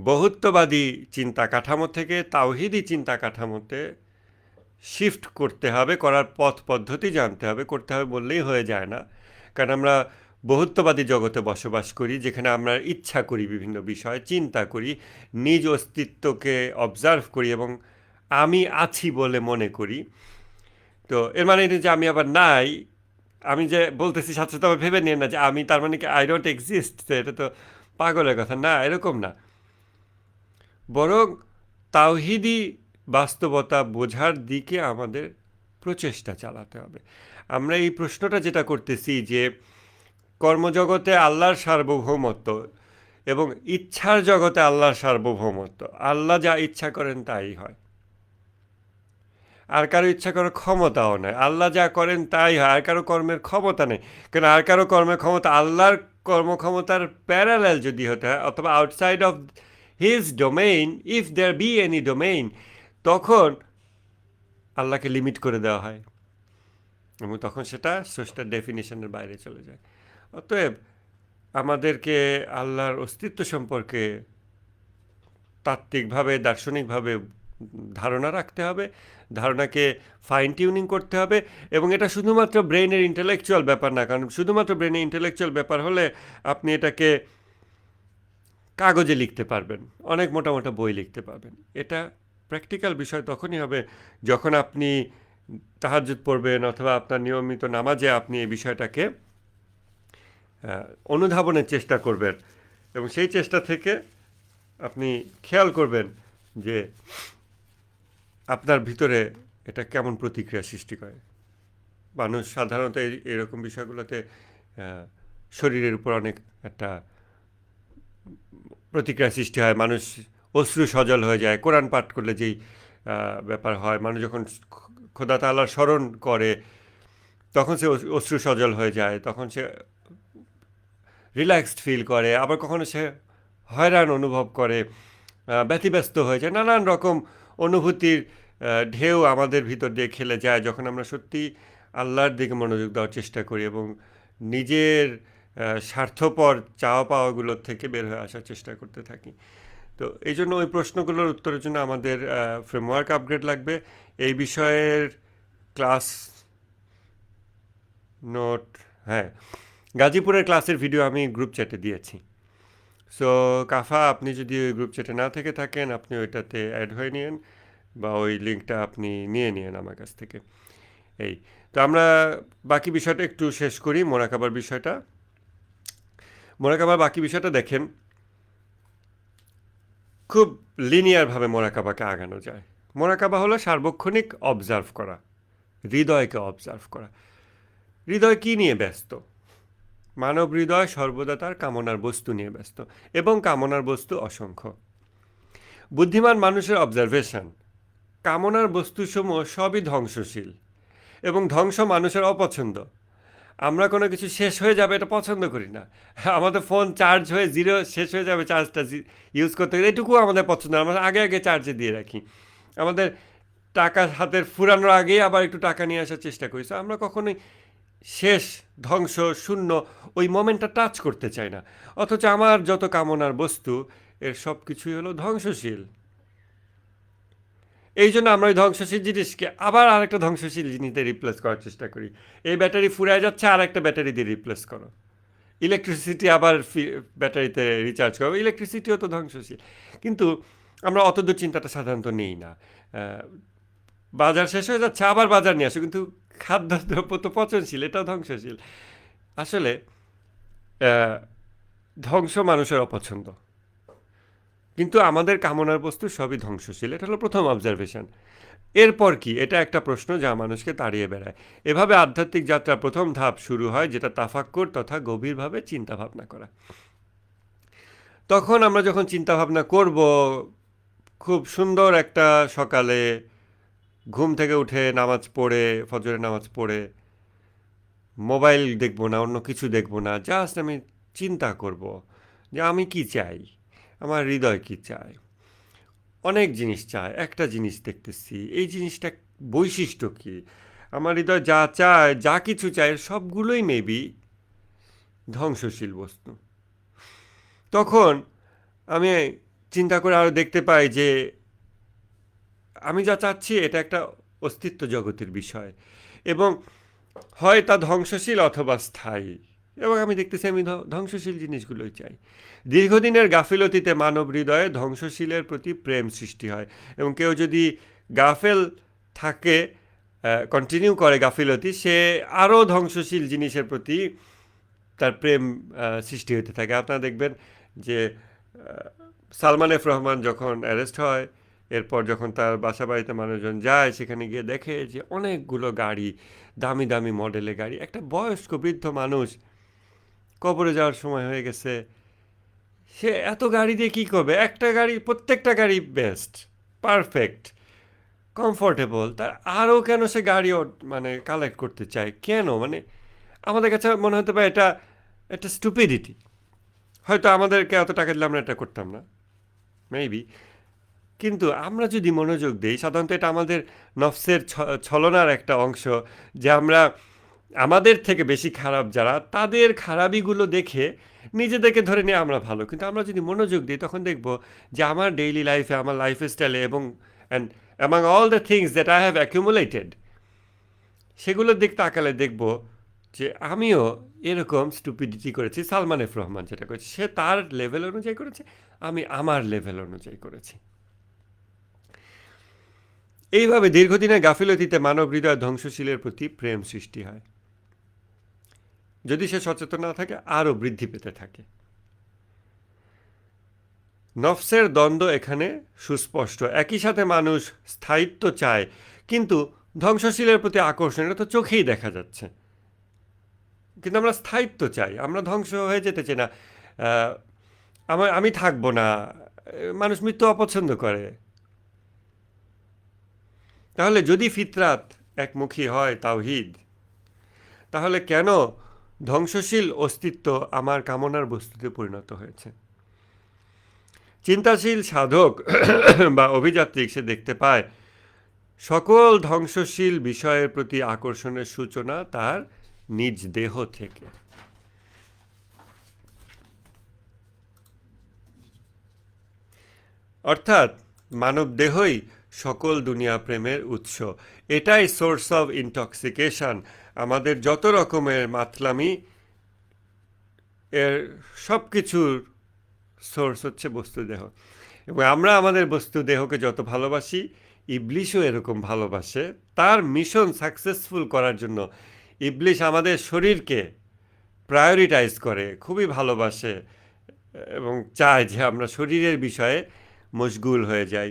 বহুত্ববাদী চিন্তা কাঠামো থেকে তাওহিদি চিন্তা কাঠামোতে শিফট করতে হবে, করার পথ পদ্ধতি জানতে হবে। করতে হবে বললেই হয়ে যায় না, কারণ আমরা বহুত্ববাদী জগতে বসবাস করি, যেখানে আমরা ইচ্ছা করি বিভিন্ন বিষয়, চিন্তা করি, নিজ অস্তিত্বকে অবজার্ভ করি এবং আমি আছি বলে মনে করি। তো এর মানে এটা যে আমি আবার নাই, আমি যে বলতেছি সাথে সাথে আবার ভেবে নিয়ে না যে আমি, তার মানে কি আই ডোন্ট এক্সিস্ট, এটা তো পাগলের কথা না, এরকম না। বরং তাওহিদি বাস্তবতা বোঝার দিকে আমাদের প্রচেষ্টা চালাতে হবে। আমরা এই প্রশ্নটা যেটা করতেছি যে কর্মজগতে আল্লাহর সার্বভৌমত্ব এবং ইচ্ছার জগতে আল্লাহর সার্বভৌমত্ব, আল্লাহ যা ইচ্ছা করেন তাই হয়, আর কারো ইচ্ছা করার ক্ষমতাও নেই। আল্লাহ যা করেন তাই হয়, আর কারো কর্মের ক্ষমতা নেই। কেন আর কারো কর্মের ক্ষমতা আল্লাহর কর্মক্ষমতার প্যারালাল যদি হতে হয়, অথবা outside of his domain, if there be any domain, তখন আল্লাহকে লিমিট করে দেওয়া হয় এবং তখন সেটা স্রষ্টার ডেফিনিশনের বাইরে চলে যায়। অতএব আমাদেরকে আল্লাহর অস্তিত্ব সম্পর্কে তাত্ত্বিকভাবে, দার্শনিকভাবে ধারণা রাখতে হবে, ধারণাকে ফাইন টিউনিং করতে হবে। এবং এটা শুধুমাত্র ব্রেনের ইন্টেলেকচুয়াল ব্যাপার না, কারণ শুধুমাত্র ব্রেনের ইন্টেলেকচুয়াল ব্যাপার হলে আপনি এটাকে কাগজে লিখতে পারবেন, অনেক মোটা মোটা বই লিখতে পারবেন। এটা প্র্যাকটিক্যাল বিষয় তখনই হবে যখন আপনি তাহাজ্জুদ পড়বেন অথবা আপনার নিয়মিত নামাজে আপনি এই বিষয়টাকে অনুধাবনের চেষ্টা করবেন, এবং সেই চেষ্টা থেকে আপনি খেয়াল করবেন যে আপনার ভিতরে এটা কেমন প্রতিক্রিয়া সৃষ্টি করে। মানুষ সাধারণত এরকম বিষয়গুলোতে শরীরের উপর অনেক একটা প্রতিক্রিয়া সৃষ্টি হয়। মানুষ অশ্রু সজল হয়ে যায় কোরআন পাঠ করলে, যেই ব্যাপার হয়, মানুষ যখন খোদা তাআলার স্মরণ করে তখন সে অশ্রু সজল হয়ে যায়, তখন সে রিল্যাক্সড ফিল করে। আবার কখনো সে হয়রান অনুভব করে, ব্যতিব্যস্ত হয়ে যায়, নানান রকম অনুভূতির ঢেউ আমাদের ভিতর দিয়ে খেলে যায় যখন আমরা সত্যি আল্লাহর দিকে মনোযোগ দেওয়ার চেষ্টা করি এবং নিজের স্বার্থপর চাওয়া পাওয়াগুলোর থেকে বের হয়ে আসার চেষ্টা করতে থাকি। তো এই জন্য ওই প্রশ্নগুলোর উত্তরের জন্য আমাদের ফ্রেমওয়ার্ক আপগ্রেড লাগবে। এই বিষয়ের ক্লাস নোট, হ্যাঁ, গাজীপুরের ক্লাসের ভিডিও আমি গ্রুপ চ্যাটে দিয়েছি। সো কাফা, আপনি যদি ওই গ্রুপ চ্যাটে না থেকে থাকেন, আপনি ওইটাতে অ্যাড হয়ে নিন বা ওই লিঙ্কটা আপনি নিয়ে নিন আমার কাছ থেকে। এই তো আমরা বাকি বিষয়টা একটু শেষ করি, মোরাকাবার বিষয়টা। মোরাকাবার বাকি বিষয়টা দেখেন, খুব লিনিয়ারভাবে মোরাকাবাকে আগানো যায়। মোরাকাবা হলো সার্বক্ষণিক অবজার্ভ করা, হৃদয়কে অবজার্ভ করা। হৃদয় কী নিয়ে ব্যস্ত? মানব হৃদয় সর্বদা তার কামনার বস্তু নিয়ে ব্যস্ত, এবং কামনার বস্তু অসংখ্য। বুদ্ধিমান মানুষের অবজারভেশন, কামনার বস্তুসমূহ সবই ধ্বংসশীল এবং ধ্বংস মানুষের অপছন্দ। আমরা কোনো কিছু শেষ হয়ে যাবে এটা পছন্দ করি না। আমাদের ফোন চার্জ হয়ে জিরো শেষ হয়ে যাবে, চার্জটা ইউজ করতে গেলে এটুকু আমাদের পছন্দ না। আমরা আগে আগে চার্জে দিয়ে রাখি। আমাদের টাকা হাতের ফুরানোর আগেই আবার একটু টাকা নিয়ে আসার চেষ্টা করি। So আমরা কখনোই শেষ, ধ্বংস, শূন্য ওই মোমেন্টটা টাচ করতে চাই না। অথচ আমার যত কামনার বস্তু এর সব কিছুই হলো ধ্বংসশীল। এই জন্য আমরা ওই ধ্বংসশীল জিনিসকে আবার আরেকটা ধ্বংসশীল জিনিস দিয়ে রিপ্লেস করার চেষ্টা করি। এই ব্যাটারি ফুরায় যাচ্ছে, আর একটা ব্যাটারি দিয়ে রিপ্লেস করো। ইলেকট্রিসিটি আবার ব্যাটারিতে রিচার্জ করো, ইলেকট্রিসিটিও তো ধ্বংসশীল। কিন্তু আমরা অতদূর চিন্তাটা সাধারণত নেই না। বাজার শেষ হয়ে যাচ্ছে, আবার বাজার নিয়ে আসো, কিন্তু খাদ্যদ্রব্য তো পচনশীল, এটাও ধ্বংসশীল। আসলে আহ, ধ্বংস মানুষের অপছন্দ, কিন্তু আমাদের কামনার বস্তু সবই ধ্বংসশীল। এটা হলো প্রথম অবজারভেশন। এরপর কি? এটা একটা প্রশ্ন যা মানুষকে তাড়িয়ে বেড়ায়। এভাবে আধ্যাত্মিক যাত্রার প্রথম ধাপ শুরু হয়, যেটা তাফাক্কুর তথা গভীরভাবে চিন্তা ভাবনা করা। তখন আমরা যখন চিন্তা ভাবনা করব, খুব সুন্দর একটা সকালে ঘুম থেকে উঠে নামাজ পড়ে, ফজরের নামাজ পড়ে, মোবাইল দেখবো না, অন্য কিছু দেখবো না, জাস্ট আমি চিন্তা করব যে আমি কি চাই, আমার হৃদয় কি চায়। অনেক জিনিস চায়, একটা জিনিস দেখতেছি, এই জিনিসটা বৈশিষ্ট্য কি, আমার হৃদয় যা চায়, যা কিছু চায়, সবগুলোই মেবি ধ্বংসশীল বস্তু। তখন আমি চিন্তা করে আরও দেখতে পাই যে আমি যা চাচ্ছি এটা একটা অস্তিত্ব জগতের বিষয়, এবং হয় তা ধ্বংসশীল অথবা স্থায়ী। এবং আমি দেখতেছি আমি ধ্বংসশীল জিনিসগুলোই চাই। দীর্ঘদিনের গাফিলতিতে মানব হৃদয়ে ধ্বংসশীলের প্রতি প্রেম সৃষ্টি হয়, এবং কেউ যদি গাফেল থাকে, কন্টিনিউ করে গাফিলতি, সে আরও ধ্বংসশীল জিনিসের প্রতি তার প্রেম সৃষ্টি হতে থাকে। আপনারা দেখবেন যে সালমান এফ রহমান যখন অ্যারেস্ট হয়, এরপর যখন তার বাসা বাড়িতে মানুষজন যায়, সেখানে গিয়ে দেখে যে অনেকগুলো গাড়ি, দামি দামি মডেলের গাড়ি। একটা বয়স্ক বৃদ্ধ মানুষ, কবরে যাওয়ার সময় হয়ে গেছে, সে এত গাড়ি দিয়ে কী করবে? একটা গাড়ি, প্রত্যেকটা গাড়ি বেস্ট, পারফেক্ট, কমফোর্টেবল, তার আরও কেন সে গাড়িও মানে কালেক্ট করতে চায়? কেন? মানে আমাদের কাছে মনে হতে পারে এটা একটা স্টুপিডিটি। হয়তো আমাদেরকে এত টাকা দিলে আমরা এটা করতাম না, মেবি। কিন্তু আমরা যদি মনোযোগ দিই, সাধারণত এটা আমাদের নফসের ছলনার একটা অংশ, যে আমরা আমাদের থেকে বেশি খারাপ যারা, তাদের খারাপিগুলো দেখে নিজেদেরকে ধরে নিয়ে আমরা ভালো। কিন্তু আমরা যদি মনোযোগ দিই, তখন দেখব যে আমার ডেইলি লাইফে, আমার লাইফ স্টাইলে, এবং and among all the things that I have accumulated, সেগুলোর দিক তাকালে দেখব যে আমিও এরকম স্টুপিডিটি করেছি। সালমান এফ রহমান যেটা করেছে, সে তার লেভেল অনুযায়ী করেছে, আমি আমার লেভেল অনুযায়ী করেছি। এইভাবে দীর্ঘদিনের গাফিলতিতে মানব হৃদয় ধ্বংসশীলের প্রতি প্রেম সৃষ্টি হয়। যদি সে সচেতন না থাকে, আরও বৃদ্ধি পেতে থাকে। নফসের দ্বন্দ্ব এখানে সুস্পষ্ট। একই সাথে মানুষ স্থায়িত্ব চায়, কিন্তু ধ্বংসশীলের প্রতি আকর্ষণ, এটা তো চোখেই দেখা যাচ্ছে। কিন্তু আমরা স্থায়িত্ব চাই, আমরা ধ্বংস হয়ে যেতে চাই না। আমি থাকবো না। মানুষ মৃত্যু অপছন্দ করে। তাহলে যদি ফিতরাত একমুখী হয়, তাওহীদ, তাহলে কেন ধ্বংসশীল অস্তিত্ব আমার কামনার বস্তুতে পরিণত হয়েছে? চিন্তাশীল সাধক বা অভিযাত্রিক সে দেখতে পায় সকল ধ্বংসশীল বিষয়ের প্রতি আকর্ষণের সূচনা তার নিজ দেহ থেকে। অর্থাৎ মানব দেহই সকল দুনিয়া প্রেমের উৎস। এটাই সোর্স অফ ইনটক্সিকেশন। আমাদের যত রকমের মাতলামি, এর সব কিছুর সোর্স হচ্ছে বস্তুদেহ। এবং আমরা আমাদের বস্তুদেহকে যত ভালোবাসি, ইবলিশও এরকম ভালোবাসে। তার মিশন সাকসেসফুল করার জন্য ইবলিশ আমাদের শরীরকে প্রায়োরিটাইজ করে, খুবই ভালোবাসে, এবং চায় যে আমরা শরীরের বিষয়ে মশগুল হয়ে যাই।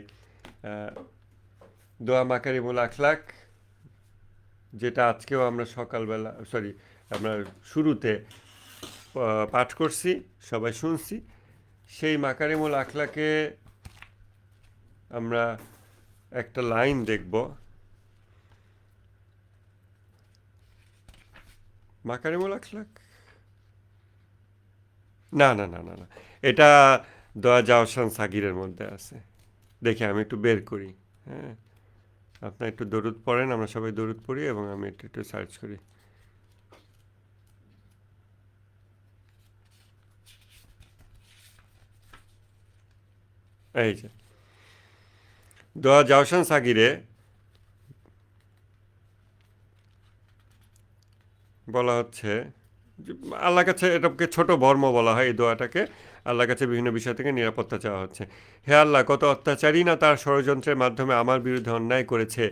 দোয়া মাকারিমুল আখলাক, যেটা আজকেও আমরা সকালবেলা, আমরা শুরুতে পাঠ করছি, সবাই শুনছি, সেই মাকারিমুল আখলাকে আমরা একটা লাইন দেখব। মাকারিমুল আখলাক, না না না না না, এটা দোয়া জাওসান সাগিরের মধ্যে আছে। দেখি আমি একটু বের করি। হ্যাঁ, আপনার একটু দরুদ পড়েন, আমরা সবাই দরুদ পড়ি এবং আমি একটু একটু সার্চ করি। এই যে দোয়া জাওসান সাগিরে বলা হচ্ছে যে আল্লাহর কাছে, এটাকে ছোট বর্ম বলা হয় এই দোয়াটাকে। আল্লাহর কাছে বিভিন্ন বিষয় থেকে নিরাপত্তা চাওয়া হচ্ছে। হে আল্লাহ, কত অত্যাচারী না তার ষড়যন্ত্রের মাধ্যমে আমার বিরুদ্ধে অন্যায় করেছে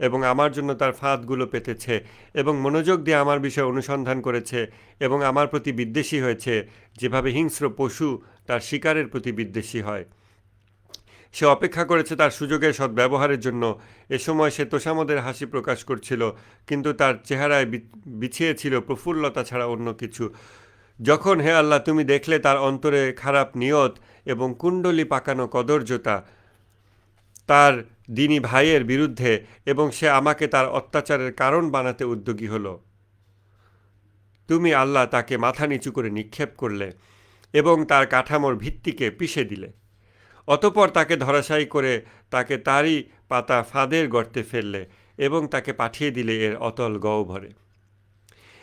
এবং আমার জন্য তার ফাঁদগুলো পেতেছে এবং মনোযোগ দিয়ে আমার বিষয়ে অনুসন্ধান করেছে এবং আমার প্রতি বিদ্বেষী হয়েছে, যেভাবে হিংস্র পশু তার শিকারের প্রতি বিদ্বেষী হয়। সে অপেক্ষা করেছে তার সুযোগের সদ্ব্যবহারের জন্য। এ সময় সে তোষামোদের হাসি প্রকাশ করছিল, কিন্তু তার চেহারায় বিছিয়ে ছিল প্রফুল্লতা ছাড়া অন্য কিছু। যখন হে আল্লাহ তুমি দেখলে তার অন্তরে খারাপ নিয়ত এবং কুণ্ডলী পাকানো কদর্যতা তার দিনী ভাইয়ের বিরুদ্ধে, এবং সে আমাকে তার অত্যাচারের কারণ বানাতে উদ্যোগী হলো, তুমি আল্লাহ তাকে মাথা নিচু করে নিক্ষেপ করলে এবং তার কাঠামোর ভিত্তিকে পিষে দিলে। অতঃপর তাকে ধরাশায়ী করে তাকে তারই পাতা ফাঁদের গর্তে ফেললে এবং তাকে পাঠিয়ে দিলে এর অতল গহ্বরে,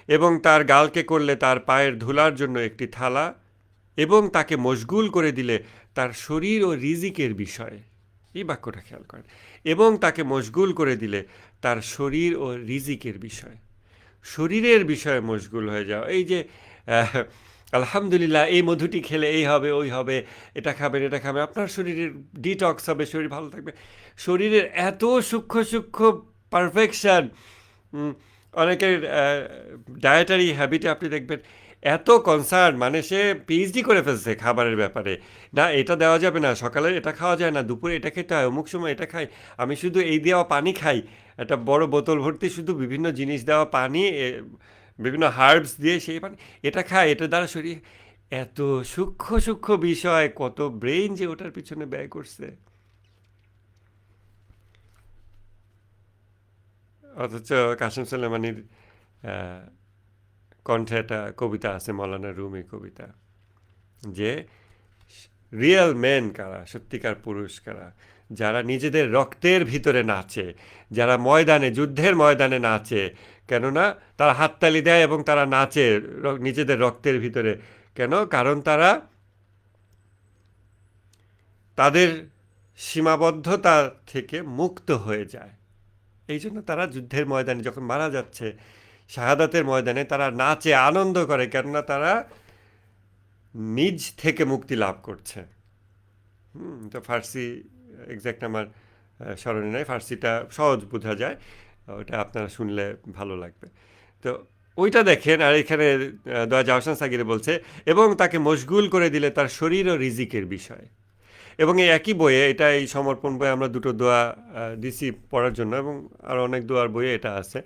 এবং তার গালকে করলে তার পায়ের ধুলার জন্য একটি থালা, এবং তাকে মশগুল করে দিলে তার শরীর ও রিজিকের বিষয়ে। এই বাক্যটা খেয়াল করেন, এবং তাকে মশগুল করে দিলে তার শরীর ও রিজিকের বিষয়ে। শরীরের বিষয়ে মশগুল হয়ে যাও, এই যে আলহামদুলিল্লাহ এই মধুটি খেলে এই হবে ওই হবে, এটা খাবেন এটা খাবেন, আপনার শরীরের ডিটক্স হবে, শরীর ভালো থাকবে। শরীরের এত সূক্ষ্ম সূক্ষ্ম পারফেকশান। অনেকের ডায়েটারি হ্যাবিটে আপনি দেখবেন এত কনসার্ন, মানে সে পিএইচডি করে ফেলছে খাবারের ব্যাপারে। না এটা দেওয়া যাবে না, সকালে এটা খাওয়া যায় না, দুপুরে এটা খেতে হয়, অমুক সময় এটা খাই, আমি শুধু এই দেওয়া পানি খাই, একটা বড় বোতল ভর্তি শুধু বিভিন্ন জিনিস দেওয়া পানি, বিভিন্ন হার্বস দিয়ে সেই পানি, এটা খায়, এটা দ্বারা শরীর। এত সূক্ষ্ম সূক্ষ্ম বিষয়, কত ব্রেইন যে ওটার পিছনে ব্যয় করছে। অথচ কাসেম সুলেমানির কণ্ঠে একটা কবিতা আছে, মৌলানা রুমি কবিতা, যে রিয়েল মেন কারা, সত্যিকার পুরুষ কারা, যারা নিজেদের রক্তের ভিতরে নাচে, যারা ময়দানে, যুদ্ধের ময়দানে নাচে। কেননা তারা হাততালি দেয় এবং তারা নাচে নিজেদের রক্তের ভিতরে। কেন? কারণ তারা তাদের সীমাবদ্ধতা থেকে মুক্ত হয়ে যায়। এই জন্য তারা যুদ্ধের ময়দানে যখন মারা যাচ্ছে, শাহাদাতের ময়দানে তারা নাচে, আনন্দ করে, কেননা তারা নিজ থেকে মুক্তি লাভ করছে। তো ফার্সি এক্স্যাক্ট আমার স্মরণে নেই, ফার্সিটা সহজ বোঝা যায়, ওটা আপনারা শুনলে ভালো লাগবে। তো ওইটা দেখেন। আর এখানে দোয়া জাওসান সাগিরে বলছে, এবং তাকে মশগুল করে দিলে তার শরীর ও রিজিকের বিষয়। এবং এই একই বইয়ে, এটা এই সমর্পণ বইয়ে আমরা দুটো দোয়া দিছি পড়ার জন্য, এবং আরও অনেক দোয়ার বইয়ে এটা আছে,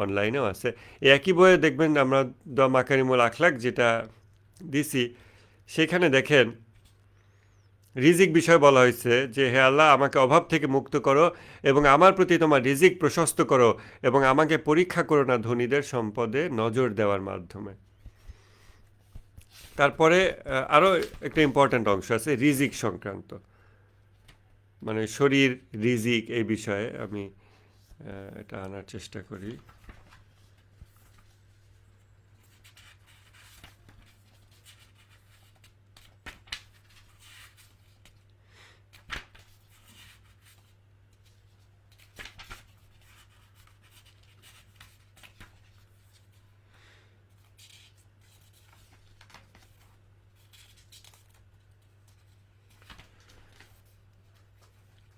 অনলাইনেও আছে। এই একই বইয়ে দেখবেন আমরা দোয়া মাকারিমুল আখলাক যেটা দিছি, সেখানে দেখেন রিজিক বিষয় বলা হয়েছে যে হে আল্লাহ আমাকে অভাব থেকে মুক্ত করো এবং আমার প্রতি তোমার রিজিক প্রশস্ত করো, এবং আমাকে পরীক্ষা করো না ধনীদের সম্পদে নজর দেওয়ার মাধ্যমে। তারপরে আরও একটা ইম্পর্ট্যান্ট অংশ আছে রিজিক সংক্রান্ত, মানে শরীর, রিজিক, এই বিষয়ে আমি এটা আনার চেষ্টা করি।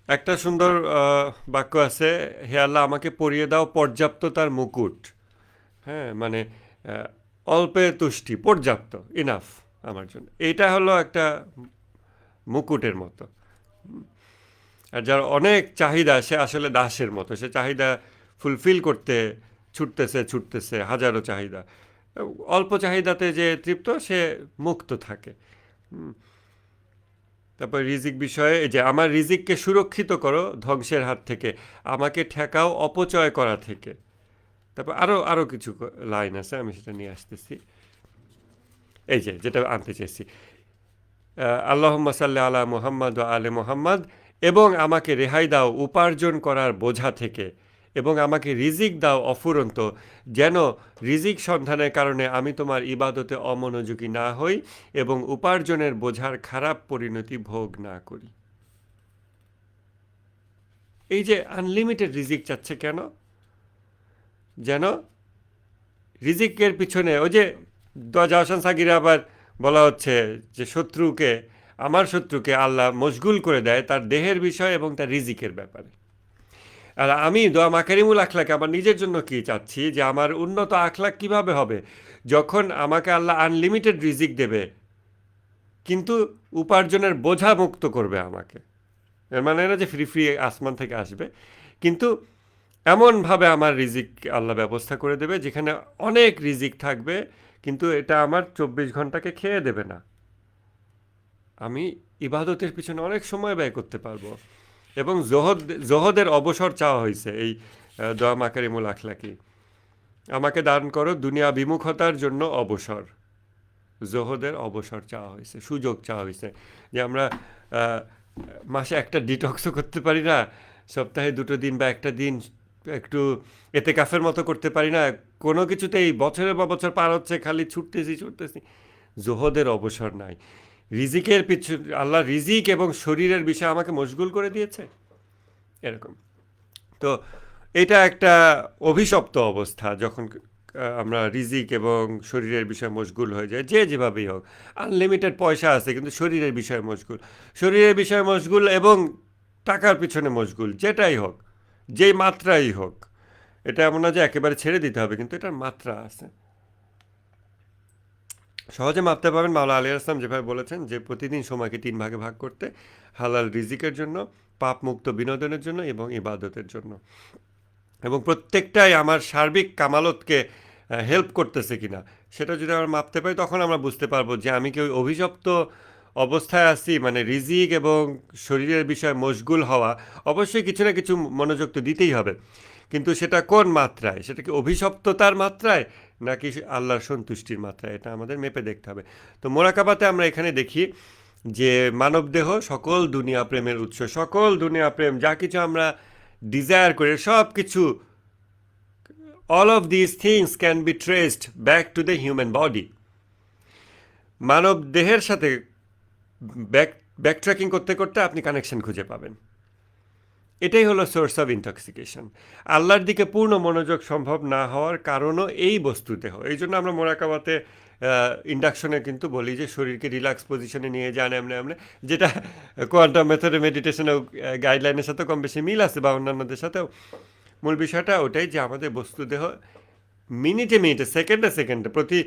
একটা সুন্দর বাক্য আছে, হে আল্লাহ আমাকে পরিয়ে দাও পর্যাপ্ততার মুকুট। হ্যাঁ, মানে অল্পে তুষ্টি, পর্যাপ্ত, ইনাফ আমার জন্য। এইটা হলো একটা মুকুটের মতো। আর যার অনেক চাহিদা, সে আসলে দাসের মতো, সে চাহিদা ফুলফিল করতে ছুটতেছে ছুটতেছে, হাজারো চাহিদা। অল্প চাহিদাতে যে তৃপ্ত, সে মুক্ত থাকে। তারপর রিজিক বিষয়ে, যে আমার রিজিককে সুরক্ষিত করো ধ্বংসের হাত থেকে, আমাকে ঠেকাও অপচয় করা থেকে। তারপর আরও কিছু লাইন আছে, আমি সেটা নিয়ে আসতেছি। এই যে যেটা আনতে চেয়েছি, আল্লাহুম্মা সাল্লি আলা মুহাম্মাদ ওয়া আলে মুহাম্মাদ, এবং আমাকে রেহাই দাও উপার্জন করার বোঝা থেকে, এবং আমাকে রিজিক দাও অফুরন্ত, যেন রিজিক সন্ধানের কারণে আমি তোমার ইবাদতে অমনোযোগী না হই এবং উপার্জনের বোঝার খারাপ পরিণতি ভোগ না করি। এই যে আনলিমিটেড রিজিক চাচ্ছে কেন? যেন রিজিকের পিছনে ওই যে জাওসান সাগিরে আবার বলা হচ্ছে যে আমার শত্রুকে আল্লাহ মশগুল করে দেয় তার দেহের বিষয় এবং তার রিজিকের ব্যাপারে। আর আমি দোয়া মাকারিমুল আখলাকে আমার নিজের জন্য কি চাচ্ছি, যে আমার উন্নত আখলাক কিভাবে হবে যখন আমাকে আল্লাহ আনলিমিটেড রিজিক দেবে কিন্তু উপার্জনের বোঝা মুক্ত করবে আমাকে। এর মানে না যে ফ্রি ফ্রি আসমান থেকে আসবে, কিন্তু এমনভাবে আমার রিজিক আল্লাহ ব্যবস্থা করে দেবে যেখানে অনেক রিজিক থাকবে, কিন্তু এটা আমার 24 ঘন্টাকে খেয়ে দেবে না। আমি ইবাদতের পিছনে অনেক সময় ব্যয় করতে পারবো। এবং জোহদের অবসর চাওয়া হয়েছে এই দোয়া মাকারিমুল আখলাকি। আমাকে দান করো দুনিয়া বিমুখতার জন্য অবসর। জোহদের অবসর চাওয়া হয়েছে, সুযোগ চাওয়া হয়েছে, যে আমরা মাসে একটা ডিটক্সও করতে পারি না, সপ্তাহে 2 দিন বা একটা দিন একটু এতেকাফের মতো করতে পারি না, কোনো কিছুতেই বছরের পর বছর পার হচ্ছে, খালি ছুটতেছি। জোহদের অবসর নাই। রিজিকের পিছু আল্লাহ রিজিক এবং শরীরের বিষয়ে আমাকে মশগুল করে দিয়েছে এরকম। তো এটা একটা অভিশপ্ত অবস্থা, যখন আমরা রিজিক এবং শরীরের বিষয়ে মশগুল হয়ে যায়, যে যেভাবেই হোক। আনলিমিটেড পয়সা আছে কিন্তু শরীরের বিষয়ে মশগুল, শরীরের বিষয়ে মশগুল এবং টাকার পিছনে মশগুল, যেটাই হোক, যেই মাত্রাই হোক। এটা এমন না যে একেবারে ছেড়ে দিতে হবে, কিন্তু এটার মাত্রা আছে। সহজে মাপতে পারবেন মাওলা আলী আসলাম যেভাবে বলেছেন যে প্রতিদিন সময়কে 3 ভাগে ভাগ করতে, হালাল রিজিকের জন্য, পাপ মুক্ত বিনোদনের জন্য এবং ইবাদতের জন্য। এবং প্রত্যেকটাই আমার সার্বিক কামালতকে হেল্প করতেছে কিনা সেটা যদি আমরা মাপতে পারি, তখন আমরা বুঝতে পারবো যে আমি কি ওই অভিশপ্ত অবস্থায় আছি, মানে রিজিক এবং শরীরের বিষয়ে মশগুল হওয়া। অবশ্যই কিছু না কিছু মনোযোগ তো দিতেই হবে, কিন্তু সেটা কোন মাত্রায়? সেটা কি অভিশপ্ততার মাত্রায় নাকি আল্লাহর সন্তুষ্টির মাত্রায়? এটা আমাদের মেপে দেখতে হবে। তো মোরাকাবাতে আমরা এখানে দেখি যে মানবদেহ সকল দুনিয়া প্রেমের উৎস, সকল দুনিয়া প্রেম যা কিছু আমরা ডিজায়ার করি, সব কিছু, all of these things can be traced back to the human body. মানব দেহের সাথে ব্যাকট্র্যাকিং করতে করতে আপনি কানেকশন খুঁজে পাবেন। এটাই হলো সোর্স অফ ইনটক্সিকেশন। আল্লাহর দিকে পূর্ণ মনোযোগ সম্ভব না হওয়ার কারণও এই বস্তুদেহ। এই জন্য আমরা মোরাকাবাতে ইন্ডাকশনে কিন্তু বলি যে শরীরকে রিল্যাক্স পজিশনে নিয়ে যান এমনি, যেটা কোয়ান্টাম মেথডে মেডিটেশনের গাইডলাইনের সাথে কম বেশি মিল আছে বা অন্যান্যদের সাথেও। মূল বিষয়টা ওটাই যে আমাদের বস্তুদেহ মিনিটে সেকেন্ডে প্রতি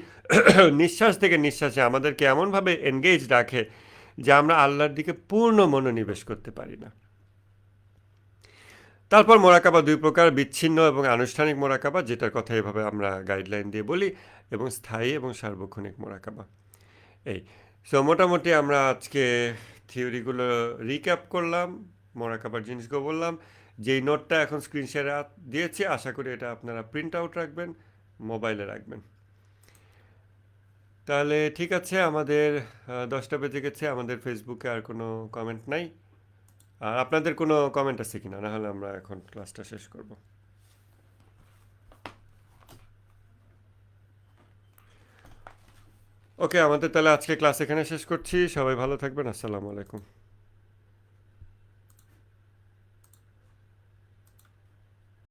নিঃশ্বাস থেকে নিঃশ্বাসে আমাদেরকে এমনভাবে এনগেজ রাখে যে আমরা আল্লাহর দিকে পূর্ণ মনোনিবেশ করতে পারি না। তারপর মোরাকাবা 2 প্রকার, বিচ্ছিন্ন এবং আনুষ্ঠানিক মোরাকাবা, যেটার কথা এভাবে আমরা গাইডলাইন দিয়ে বলি, এবং স্থায়ী এবং সার্বক্ষণিক মোরাকাবা। এই সো মোটামুটি আমরা আজকে থিওরিগুলো রিক্যাপ করলাম, মোরাকাবার জিনিসগুলো বললাম। যেই নোটটা এখন স্ক্রিন শেয়ারে দিয়েছি, আশা করি এটা আপনারা প্রিন্ট আউট রাখবেন, মোবাইলে রাখবেন। তাহলে ঠিক আছে, আমাদের 10টা বেজে গেছে, আমাদের ফেসবুকে আর কোনো কমেন্ট নাই। আর আপনাদের কোনো কমেন্ট আছে কিনা? না হলে আমরা এখন ক্লাসটা শেষ করব। ওকে, আমাদের তাহলে আজকে ক্লাস এখানে শেষ করছি। সবাই ভালো থাকবেন। আসসালামু আলাইকুম।